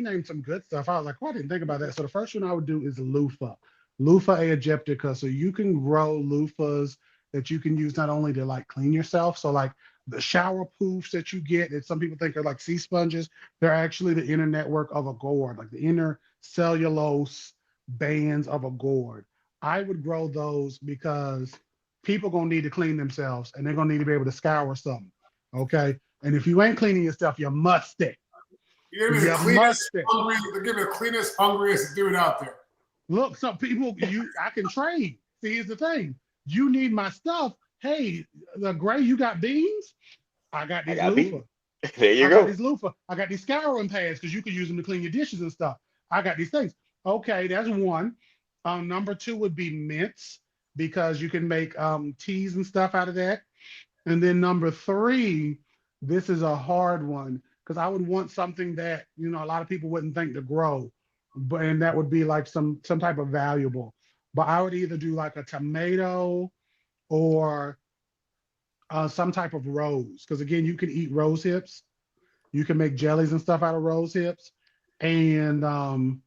named some good stuff. I was like, oh, I didn't think about that. So the first one I would do is loofah aegyptica. So you can grow loofahs that you can use not only to like clean yourself. So like the shower poofs that you get, that some people think are like sea sponges, they're actually the inner network of a gourd, like the inner cellulose bands of a gourd. I would grow those because people gonna need to clean themselves, and they're gonna need to be able to scour something. Okay. And if you ain't cleaning yourself, you must it. You're gonna be the cleanest, hungriest dude out there. Look, some people I can trade. See, here's the thing. You need my stuff, hey, the Gray, you got beans? I got I these got loofah. beat. There you I got go. these loofah. I got these scouring pads because you can use them to clean your dishes and stuff. I got these things. Okay, that's one. Number two would be mints because you can make teas and stuff out of that. And then number three, this is a hard one because I would want something that a lot of people wouldn't think to grow, but and that would be like some type of valuable. But I would either do like a tomato or some type of rose because again, you can eat rose hips. You can make jellies and stuff out of rose hips, and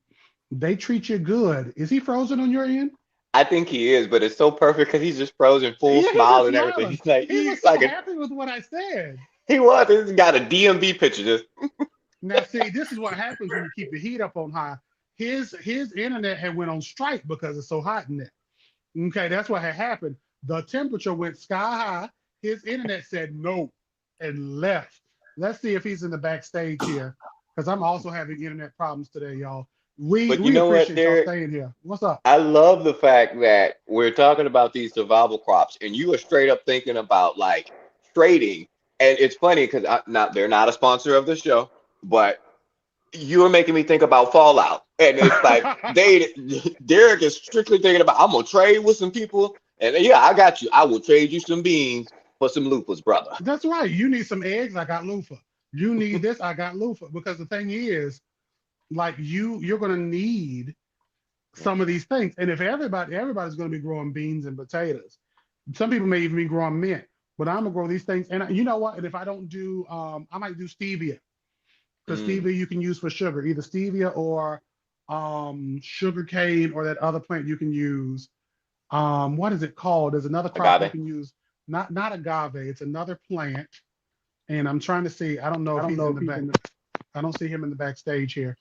they treat you good. Is he frozen on your end? I think he is, but it's so perfect because he's just frozen, full Yeah, he's smile just and everything. smiling. He's like, He was he's so like happy with what I said. he was. He's got a DMV picture. Just Now, see, this is what happens when you keep the heat up on high. His internet had went on strike because it's so hot in there. Okay, that's what had happened. The temperature went sky high. His internet said no and left. Let's see if he's in the backstage here because I'm also having internet problems today, y'all. We but you we know what, appreciate y'all Derek? staying here. What's up? I love the fact that we're talking about these survival crops, and you are straight up thinking about like trading. And it's funny because not they're not a sponsor of the show, but you are making me think about Fallout. And it's like they Derek is strictly thinking about I'm gonna trade with some people, and yeah, I got you. I will trade you some beans for some lupus, brother. That's right. You need some eggs, I got loofah. You need this, I got loofah. Because the thing is, like you're gonna need some of these things. And if everybody's gonna be growing beans and potatoes. Some people may even be growing mint, but I'm gonna grow these things. And you know what? And if I don't do I might do stevia. Because Mm, stevia you can use for sugar, either stevia or sugar cane or that other plant you can use. What is it called? There's another crop you agave. can use. Not agave, it's another plant. And I'm trying to see, I don't know if he's in the back. I don't see him in the backstage here.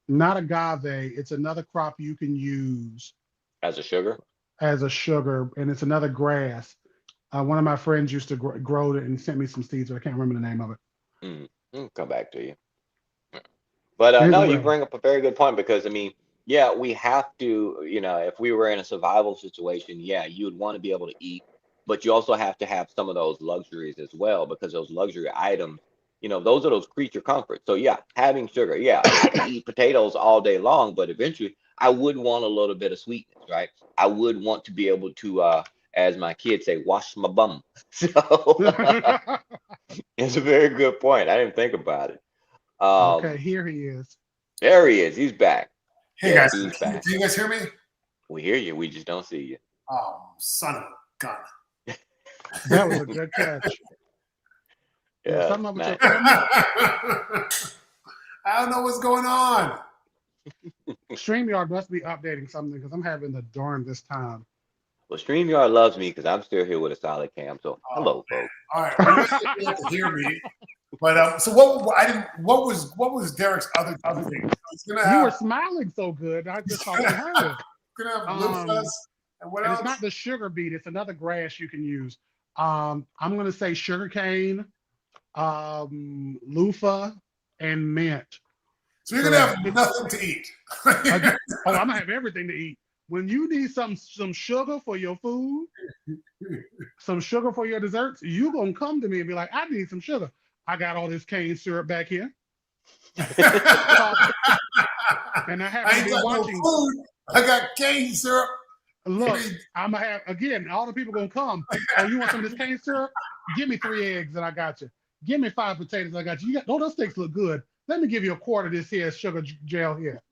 Not agave, it's another crop you can use As a sugar. as a sugar, and it's another grass. One of my friends used to grow it and sent me some seeds, but I can't remember the name of it. Come back to you. But no, you Anyway, bring up a very good point because I mean, yeah, we have to, if we were in a survival situation, yeah, you would want to be able to eat, but you also have to have some of those luxuries as well because those luxury items, those are those creature comforts. So yeah, having sugar, yeah, I can eat potatoes all day long, but eventually I would want a little bit of sweetness, right? I would want to be able to, as my kids say, wash my bum. So it's a very good point. I didn't think about it. okay, Um, here he is. there he is. He's back. Hey Yes, guys, he's can back. you guys hear me? We hear you. We just don't see you. Oh, son of a gun. That was a good catch. Yeah, Something up with your Matt. camera? I don't know what's going on. StreamYard must be updating something because I'm having the darndest time. Well, StreamYard loves me because I'm still here with a solid cam. So Oh, hello, folks. all right, you guys didn't be able to hear me, but so what? I didn't. What was Derek's other thing? He's gonna You were have smiling so good, I just thought you heard. loofahs and what And else? it's not the sugar beet, it's another grass you can use. I'm gonna say sugarcane, loofah, and mint. So you're So gonna have nothing to eat. I'm gonna have everything to eat. When you need some sugar for your food, some sugar for your desserts, you gonna come to me and be like, I need some sugar. I got all this cane syrup back here. And I happen I to ain't be got watching. no food. I got cane syrup. Look, I'm gonna have again. All the people gonna come. Oh, you want some of this cane syrup? Give me 3 eggs and I got you. Give me 5 potatoes. I got you. Oh, those steaks look good. Let me give you a quart of this here sugar gel here.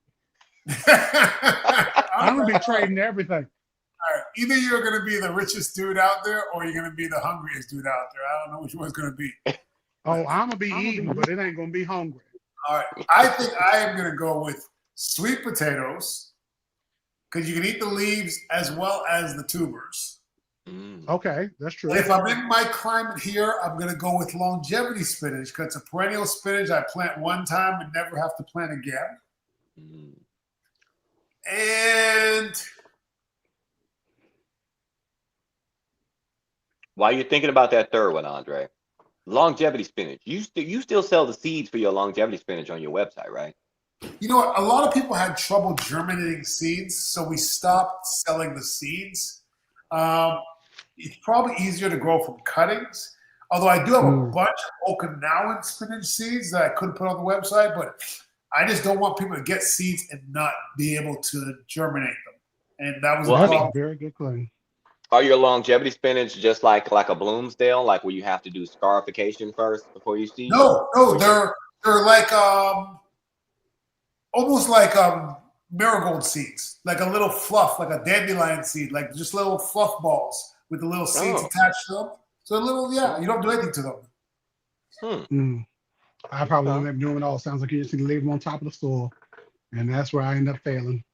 I'm gonna be trading everything. All right. Either you're going to be the richest dude out there or you're going to be the hungriest dude out there. I don't know which one's going to be. Oh, I'm gonna be eating, but it ain't gonna be hungry. All right. I think I am going to go with sweet potatoes because you can eat the leaves as well as the tubers. Okay, that's true. And if I'm in my climate here, I'm going to go with longevity spinach because it's a perennial spinach I plant one time and never have to plant again. And While you're thinking about that third one, Andre, longevity spinach. You still sell the seeds for your longevity spinach on your website, right? you know what? A lot of people had trouble germinating seeds, so we stopped selling the seeds. it's probably easier to grow from cuttings. Although I do have a Mm. bunch of Okinawan spinach seeds that I could put on the website, but I just don't want people to get seeds and not be able to germinate them. And that was a Well, I That's mean, a problem. very good claim. are your longevity spinach just like a Bloomsdale, like where you have to do scarification first before you seed? No, no, Or you, they're like almost like marigold seeds, like a little fluff, like a dandelion seed, like just little fluff balls with the little seeds oh, attached to them. So a little, yeah, you oh, don't do anything to them. hmm, Mm. I probably okay. end up doing it all. Sounds like you just need to leave them on top of the soil, and that's where I end up failing.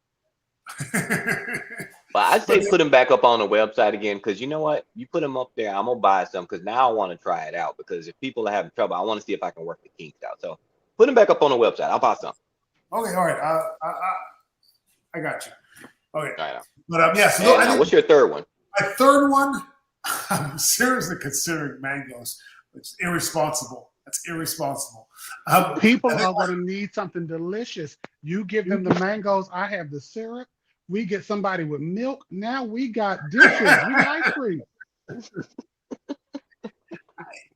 But I But say put them back up on the website again, because you know what? You put them up there, I'm gonna buy some because now I want to try it out. Because if people are having trouble, I want to see if I can work the kinks out. So put them back up on the website. I'll buy some. okay, all right, I got you. Okay, All right. but yeah. So And I think what's your third one? my third one, I'm seriously considering mangoes. It's irresponsible. That's irresponsible. People I think are going to need something delicious. You give them the mangoes. I have the syrup. We get somebody with milk. Now we got dishes. We got ice cream.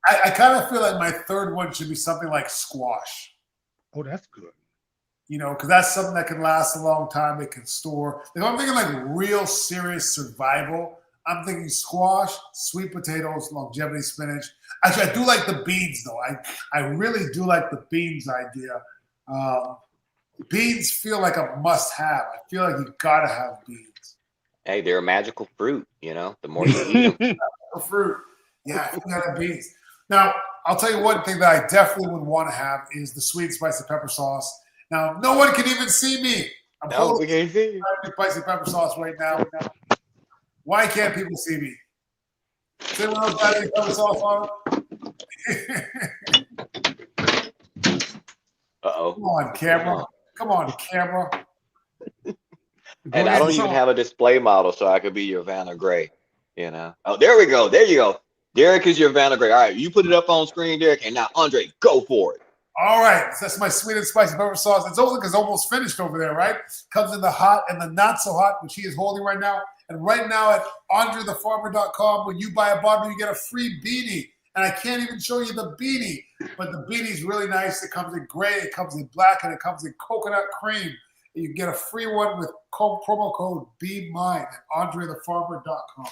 I kind of feel like my third one should be something like squash. Oh, that's good. You know, because that's something that can last a long time. It can store. If I'm thinking like real serious survival, I'm thinking squash, sweet potatoes, longevity spinach. Actually, I do like the beans though. I really do like the beans idea. Beans feel like a must-have. I feel like you gotta have beans. Hey, they're a magical fruit. You know, the more you eat them. A fruit. Yeah, you gotta have beans. Now, I'll tell you one thing that I definitely would want to have is the sweet spicy pepper sauce. Now, no one can even see me. I'm No, holding we can't see. spicy pepper sauce right now. Why can't people see me? Does anyone else got any pepper sauce on them? Uh-oh. Come on, camera. Come on, camera. And I don't even have a display model, so I could be your Vanna Gray. You know. Oh, there we go. There you go. Derek is your Vanna Gray. All right, you put it up on screen, Derek, and now Andre, go for it. All right, so that's my sweet and spicy pepper sauce. It's almost finished over there, right? Comes in the hot and the not so hot, which he is holding right now. And right now at AndreTheFarmer.com, when you buy a bottle, you get a free beanie. And I can't even show you the beanie, but the beanie's really nice. It comes in gray, it comes in black, and it comes in coconut cream. And you get a free one with promo code BeMine at AndreTheFarmer.com.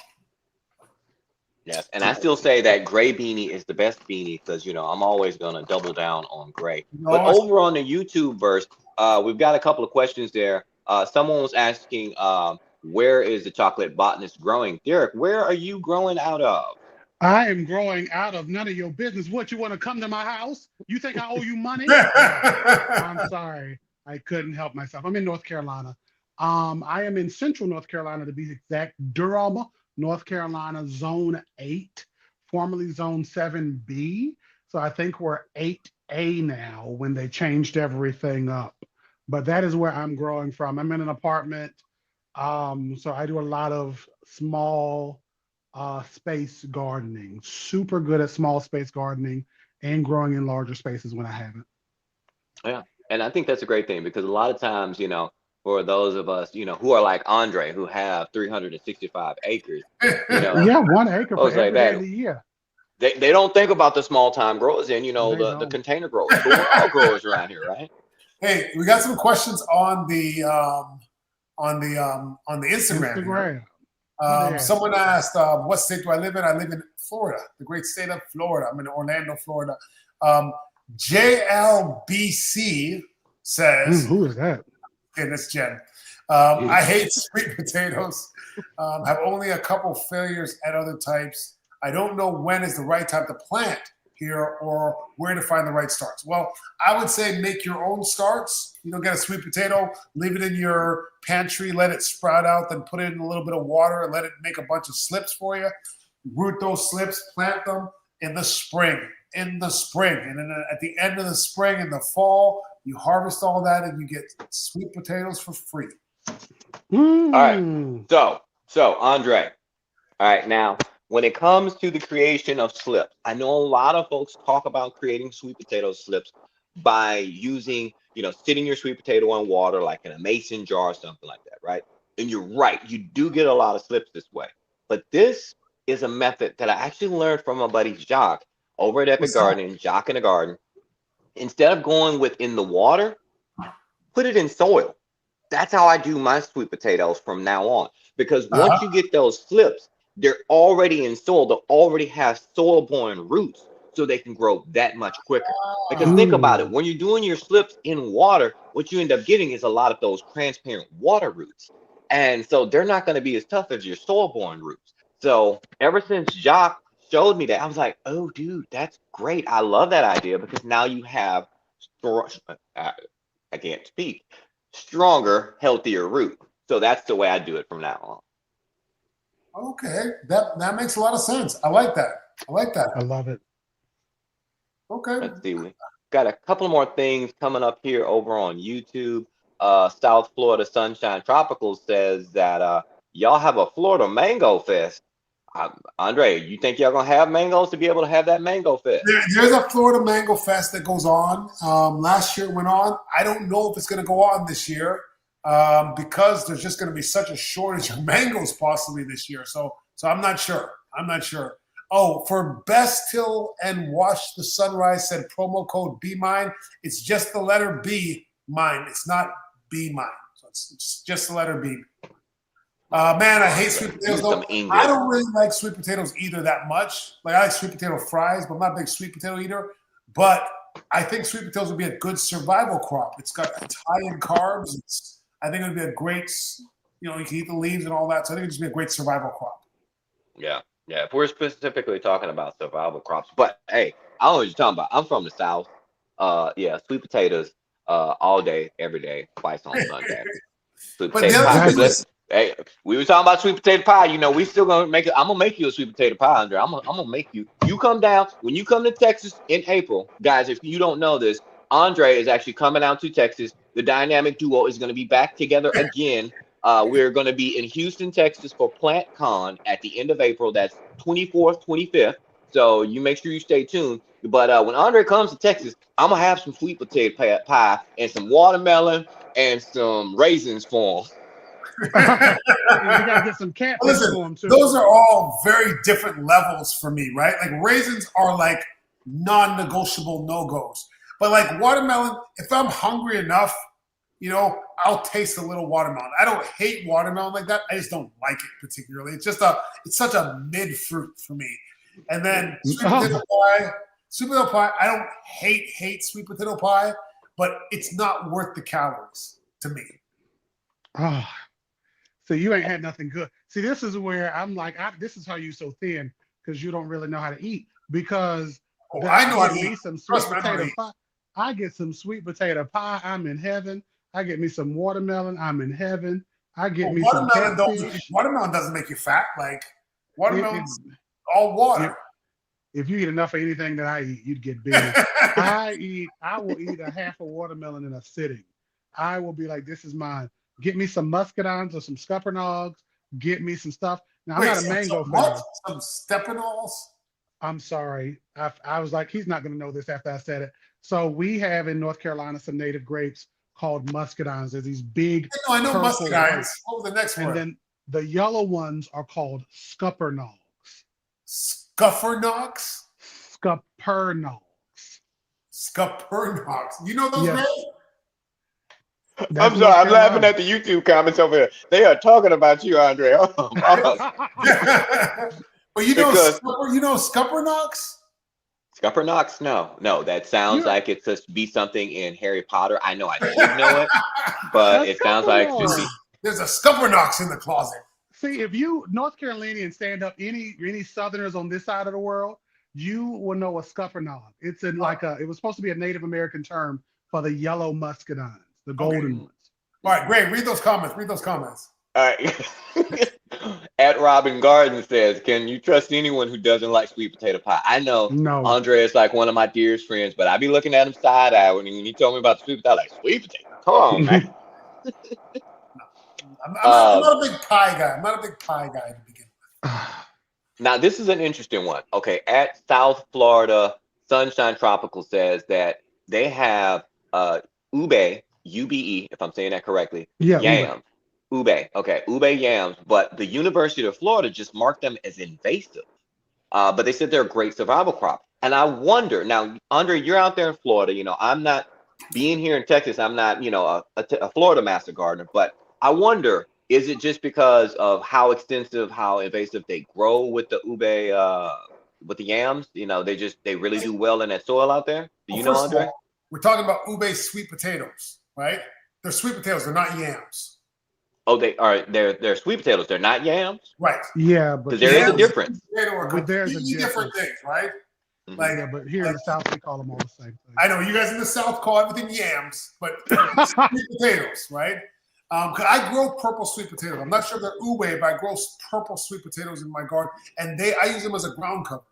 Yes, and I still say that gray beanie is the best beanie because, you know, I'm always going to double down on gray. But over on the YouTube verse, we've got a couple of questions there. Someone was asking, where is the chocolate botanist growing? Derek, where are you growing out of? I am growing out of none of your business. What, you want to come to my house? You think I owe you money? I'm sorry. I couldn't help myself. I'm in North Carolina. I am in central North Carolina, to be exact, Durham, North Carolina, Zone 8, formerly Zone 7B. So I think we're 8A now when they changed everything up. But that is where I'm growing from. I'm in an apartment. So I do a lot of small space gardening. Super good at small space gardening and growing in larger spaces when I have it. Yeah, and I think that's a great thing because a lot of times, you know, for those of us, you know, who are like Andre, who have 365 acres, you know, Yeah, 1 acre I for was like every day that. of the year. They don't think about the small time growers and, you know, They the don't. container growers. But we're all growers around here, right? Hey, we got some questions on the Instagram. Instagram. Here. Someone asked, "What state do I live in?" I live in Florida, the great state of Florida. I'm in Orlando, Florida. JLBC says, Who is that? "Okay, that's Jen. I hate sweet potatoes. Have only a couple failures at other types. I don't know when is the right time to plant here or where to find the right starts." Well, I would say make your own starts. You know, get a sweet potato, leave it in your pantry, let it sprout out, then put it in a little bit of water and let it make a bunch of slips for you. Root those slips, plant them in the spring. And then at the end of the spring, in the fall, you harvest all that and you get sweet potatoes for free. All right. So Andre, all right, now when it comes to the creation of slips, I know a lot of folks talk about creating sweet potato slips by using, you know, sitting your sweet potato in water, like in a mason jar or something like that, right? And you're right, you do get a lot of slips this way. But this is a method that I actually learned from my buddy Jacques over at Epic What's that? Gardening, Jacques in the Garden. Instead of going within the water, put it in soil. That's how I do my sweet potatoes from now on. Because once you get those slips, they're already in soil. They already have soil-borne roots, so they can grow that much quicker. Because think about it, when you're doing your slips in water, what you end up getting is a lot of those transparent water roots. And so they're not going to be as tough as your soil-borne roots. So ever since Jacques showed me that, I was like, oh, dude, that's great. I love that idea because now you have, I can't speak, stronger, healthier root. So that's the way I do it from now on. Okay, that makes a lot of sense. I like that. I like that. I love it. Okay. Let's see. We got a couple more things coming up here over on YouTube. South Florida Sunshine Tropical says that y'all have a Florida Mango Fest. Andre, you think y'all gonna have mangoes to be able to have that Mango Fest? There's a Florida Mango Fest that goes on. Last year went on. I don't know if it's going to go on this year because there's just going to be such a shortage of mangoes possibly this year. So I'm not sure. I'm not sure. Oh, for Best Till and Watch the Sunrise said promo code Be Mine. It's just the letter B mine. It's not Be Mine. So it's just the letter B. Man, I hate sweet potatoes. Though. I don't really like sweet potatoes either that much. Like I like sweet potato fries, but I'm not a big sweet potato eater. But I think sweet potatoes would be a good survival crop. It's high in carbs. I think it would be a great, you can eat the leaves and all that. So I think it'd just be a great survival crop. Yeah. Yeah. If we're specifically talking about survival crops, but hey, I don't know what you're talking about. I'm from the South. Yeah, sweet potatoes all day, every day, twice on Sunday. Sweet potato pie. Hey, we were talking about sweet potato pie. We still gonna make it. I'm gonna make you a sweet potato pie, Andre. I'm gonna make you. You come down when you come to Texas in April, guys. If you don't know this, Andre is actually coming out to Texas. The dynamic duo is gonna be back together again. We're gonna be in Houston, Texas for PlantCon at the end of April. That's 24th, 25th. So you make sure you stay tuned. But when Andre comes to Texas, I'm gonna have some sweet potato pie and some watermelon and some raisins for him. You gotta get some catfish for them too. Those are all very different levels for me, right? Like raisins are like non-negotiable no-goes. But like watermelon, if I'm hungry enough, I'll taste a little watermelon. I don't hate watermelon like that. I just don't like it particularly. It's such a mid fruit for me. And then sweet potato pie. I don't hate sweet potato pie, but it's not worth the calories to me. Oh. So you ain't had nothing good. See, this is where I'm like, this is how you so thin because you don't really know how to eat. Because I know how to eat. Some sweet potato pie. I get some sweet potato pie. I'm in heaven. I get me some watermelon. I'm in heaven. I get me some catfish. Watermelon doesn't make you fat. Like watermelon's all water. If you eat enough of anything that I eat, you'd get big. I will eat a half a watermelon in a sitting. I will be like, this is mine. Get me some muscadines or some scuppernongs. Get me some stuff. Now, I'm not a mango fan. Some steppanols? I'm sorry. I was like, he's not going to know this after I said it. So we have in North Carolina some native grapes called muscadines. There's these big I know muscadines. What was the next one? And then the yellow ones are called scuppernongs. Scuppernongs? Scuppernongs. Scuppernongs. You know those names? I'm sorry, I'm laughing at the YouTube comments over here. They are talking about you, Andre. Well, you know Scuppernongs? Scuppernongs? No. That sounds like it's supposed to be something in Harry Potter. I know I should know it, but it sounds like it should be. There's a Scuppernongs in the closet. See, if you North Carolinians stand up, any Southerners on this side of the world, you will know a scuppernog. It's it was supposed to be a Native American term for the yellow muscadines. The golden ones. All right, great. Read those comments. All right. At Robin Garden says, can you trust anyone who doesn't like sweet potato pie? I know Andre is like one of my dearest friends, but I be looking at him side eye when he told me about the sweet potato. Like, sweet potato? Come on, man. I'm not a big pie guy. I'm not a big pie guy to begin with. Now, this is an interesting one. Okay, at South Florida Sunshine Tropical says that they have ube, UBE, if I'm saying that correctly, yams. ube. Okay, ube yams, but the University of Florida just marked them as invasive. But they said they're a great survival crop. And I wonder now, Andre, you're out there in Florida. I'm not being here in Texas. I'm not, a Florida master gardener. But I wonder, is it just because of how extensive, how invasive they grow with the ube, with the yams? They really do well in that soil out there. Do you know, Andre? We're talking about ube sweet potatoes, right? They're sweet potatoes. They're not yams. Oh, they are. They're sweet potatoes. They're not yams. Right. Yeah, but there is a difference. But there's completely different things, right? Mhm. Like, yeah, but here in the South, we call them all the same thing. I know you guys in the South call everything yams, but sweet potatoes, right? Cause I grow purple sweet potatoes. I'm not sure they're ube, but I grow purple sweet potatoes in my garden, and I use them as a ground cover.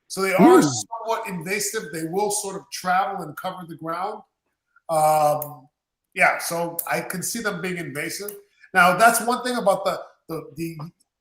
So they are somewhat invasive. They will sort of travel and cover the ground. Yeah, so I can see them being invasive. Now that's one thing about the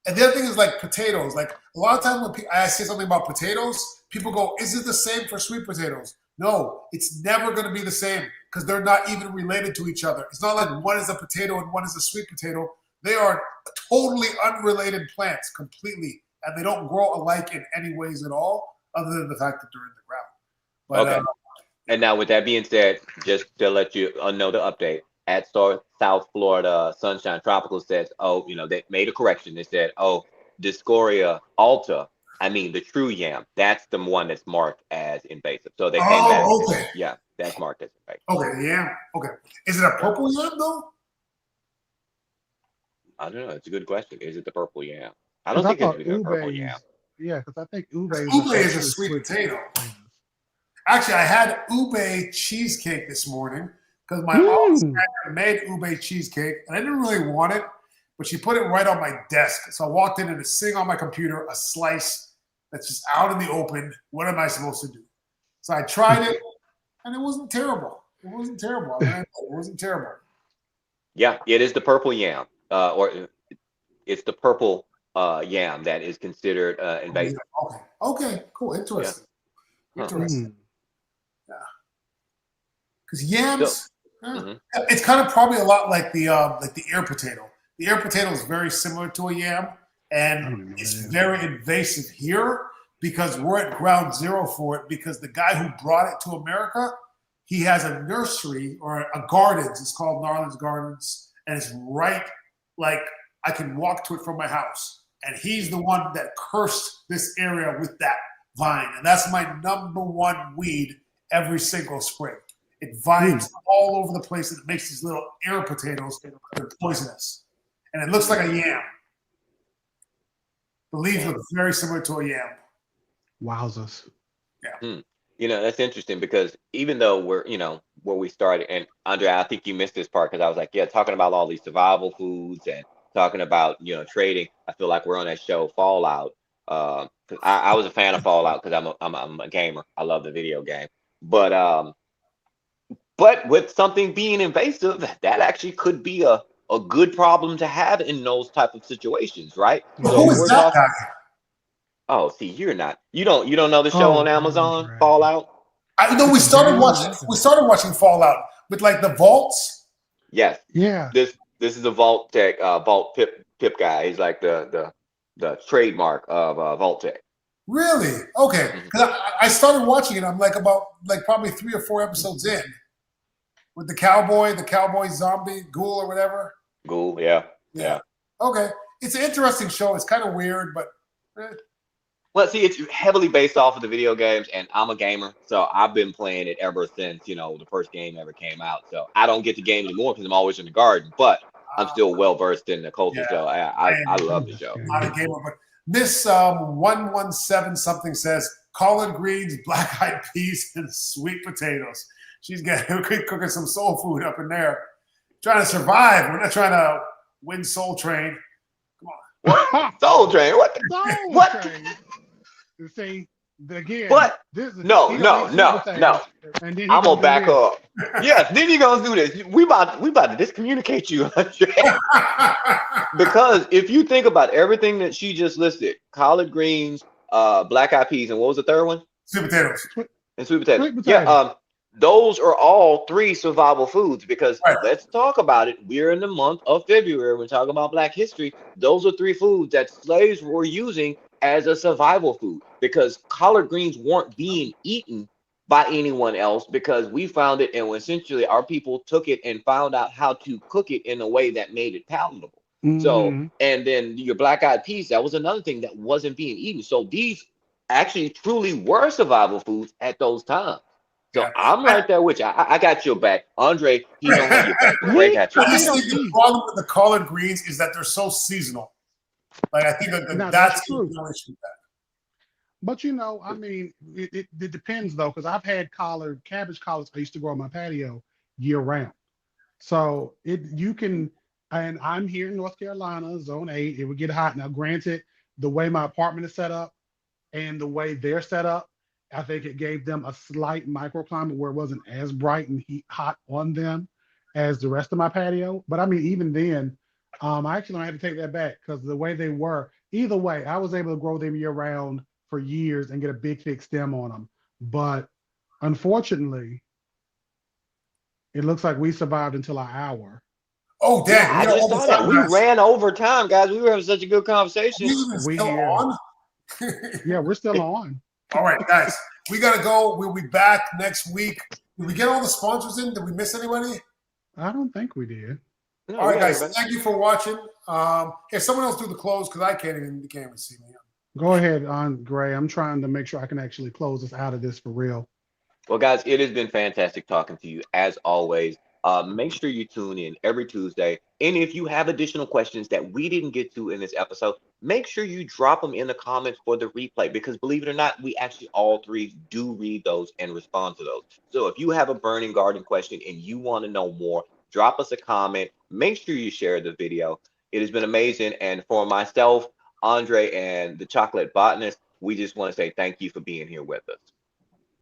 and the other thing is like potatoes. Like a lot of times when I say something about potatoes, people go, "Is it the same for sweet potatoes?" No, it's never going to be the same because they're not even related to each other. It's not like one is a potato and one is a sweet potato. They are totally unrelated plants completely, and they don't grow alike in any ways at all, other than the fact that they're in the ground. But, okay. And now, with that being said, just to let you know the update, at South Florida Sunshine Tropical says, they made a correction. They said, Discoria alta, the true yam, that's the one that's marked as invasive. So they came back. Okay. Yeah, that's marked as invasive. Okay, yeah. Okay. Is it a purple yam though? I don't know. It's a good question. Is it the purple yam? I don't think it's a purple yam. Yeah, because I think ube is a sweet potato. Actually, I had ube cheesecake this morning because my aunt made ube cheesecake, and I didn't really want it, but she put it right on my desk. So I walked in and it's sitting on my computer, a slice that's just out in the open. What am I supposed to do? So I tried it, and it wasn't terrible. It wasn't terrible. It wasn't terrible. Yeah, it is the purple yam, or it's the purple yam that is considered invasive. Okay, cool, interesting. Yeah. Interesting. Yeah, because yams, it's kind of probably a lot like the ear potato. The ear potato is very similar to a yam, and it's very invasive here because we're at ground zero for it. Because the guy who brought it to America, he has a nursery or a gardens. It's called Narland's Gardens, and it's right like I can walk to it from my house. And he's the one that cursed this area with that vine, and that's my number one weed every single spring. It vines all over the place, and it makes these little air potatoes. They're poisonous, and it looks like a yam. The leaves look very similar to a yam. Wowzers! Yeah. That's interesting because even though we're, where we started, and Andre, I think you missed this part because I was like, talking about all these survival foods and talking about, trading. I feel like we're on that show Fallout. Cause I was a fan of Fallout because I'm a gamer. I love the video game. But with something being invasive, that actually could be a good problem to have in those type of situations, right? Who is that guy? Oh, see, you don't know the show on Amazon, right. Fallout? I know we started watching Fallout with like the vaults. Yes. Yeah. This is the Vault Tech, Vault Pip guy. He's like the trademark of Vault Tech. Really? Okay. Because I started watching it. I'm like probably 3 or 4 episodes in with the cowboy zombie ghoul or whatever. Ghoul, yeah. Okay. It's an interesting show. It's kind of weird, but. Well, see, it's heavily based off of the video games, and I'm a gamer, so I've been playing it ever since, the first game ever came out. So I don't get the game anymore because I'm always in the garden, but I'm still well versed in the culture. So I love the show. I'm not a gamer, but Miss 117 something says collard greens, black eyed peas, and sweet potatoes. She's cooking some soul food up in there, trying to survive. We're not trying to win Soul Train. Come on. What? Soul Train? What? What? Train. See, again. What? No. And then I'm gonna back up. Yes, then you're gonna do this. We about to discommunicate you, because if you think about everything that she just listed, collard greens, black eyed peas, and what was the third one? Sweet potatoes. And sweet potatoes. Yeah. those are all three survival foods because Right. let's talk about it. We're in the month of February. We're talking about Black history. Those are three foods that slaves were using as a survival food because collard greens weren't being eaten by anyone else because we found it and essentially our people took it and found out how to cook it in a way that made it palatable. So, Hmm. and then your black eyed peas, that was another thing that wasn't being eaten. So these actually truly were survival foods at those times. So Yeah. I'm I, right there with you. I got your back. Andre, he don't have your back, but Ray Me? got your I back. just Potato think the eat. problem with the collard greens is that they're so seasonal. Like I think Now that's that's the true. real issue with that. But you know, I mean, it depends though, because I've had cabbage collards I used to grow on my patio year round. So you can, and I'm here in North Carolina, zone 8, it would get hot. Now, granted, the way my apartment is set up and the way they're set up, I think it gave them a slight microclimate where it wasn't as bright and hot on them as the rest of my patio. But I mean, even then, I actually don't have to take that back because the way they were, either way, I was able to grow them year round for years and get a big thick stem on them. But unfortunately, it looks like we survived until our hour. Oh Yeah, dang, I we are just saw almost that. done, We guys. ran over time, guys. We were having such a good Are we conversation. even We still here. on? Yeah, we're still on. All right, guys, we gotta go. We'll be back next week. Did we get all the sponsors in? Did we miss anybody? I don't think we did. No, All we right, got guys, everybody. thank you for watching. Here, someone else do the close because I can't even see me. Go ahead, on Gray. I'm trying to make sure I can actually close us out of this for real. Well, guys, it has been fantastic talking to you as always. Make sure you tune in every Tuesday. And if you have additional questions that we didn't get to in this episode, make sure you drop them in the comments for the replay because believe it or not, we actually all three do read those and respond to those. So if you have a burning garden question and you want to know more, drop us a comment. Make sure you share the video. It has been amazing. And for myself, Andre, and the chocolate botanist, we just want to say thank you for being here with us.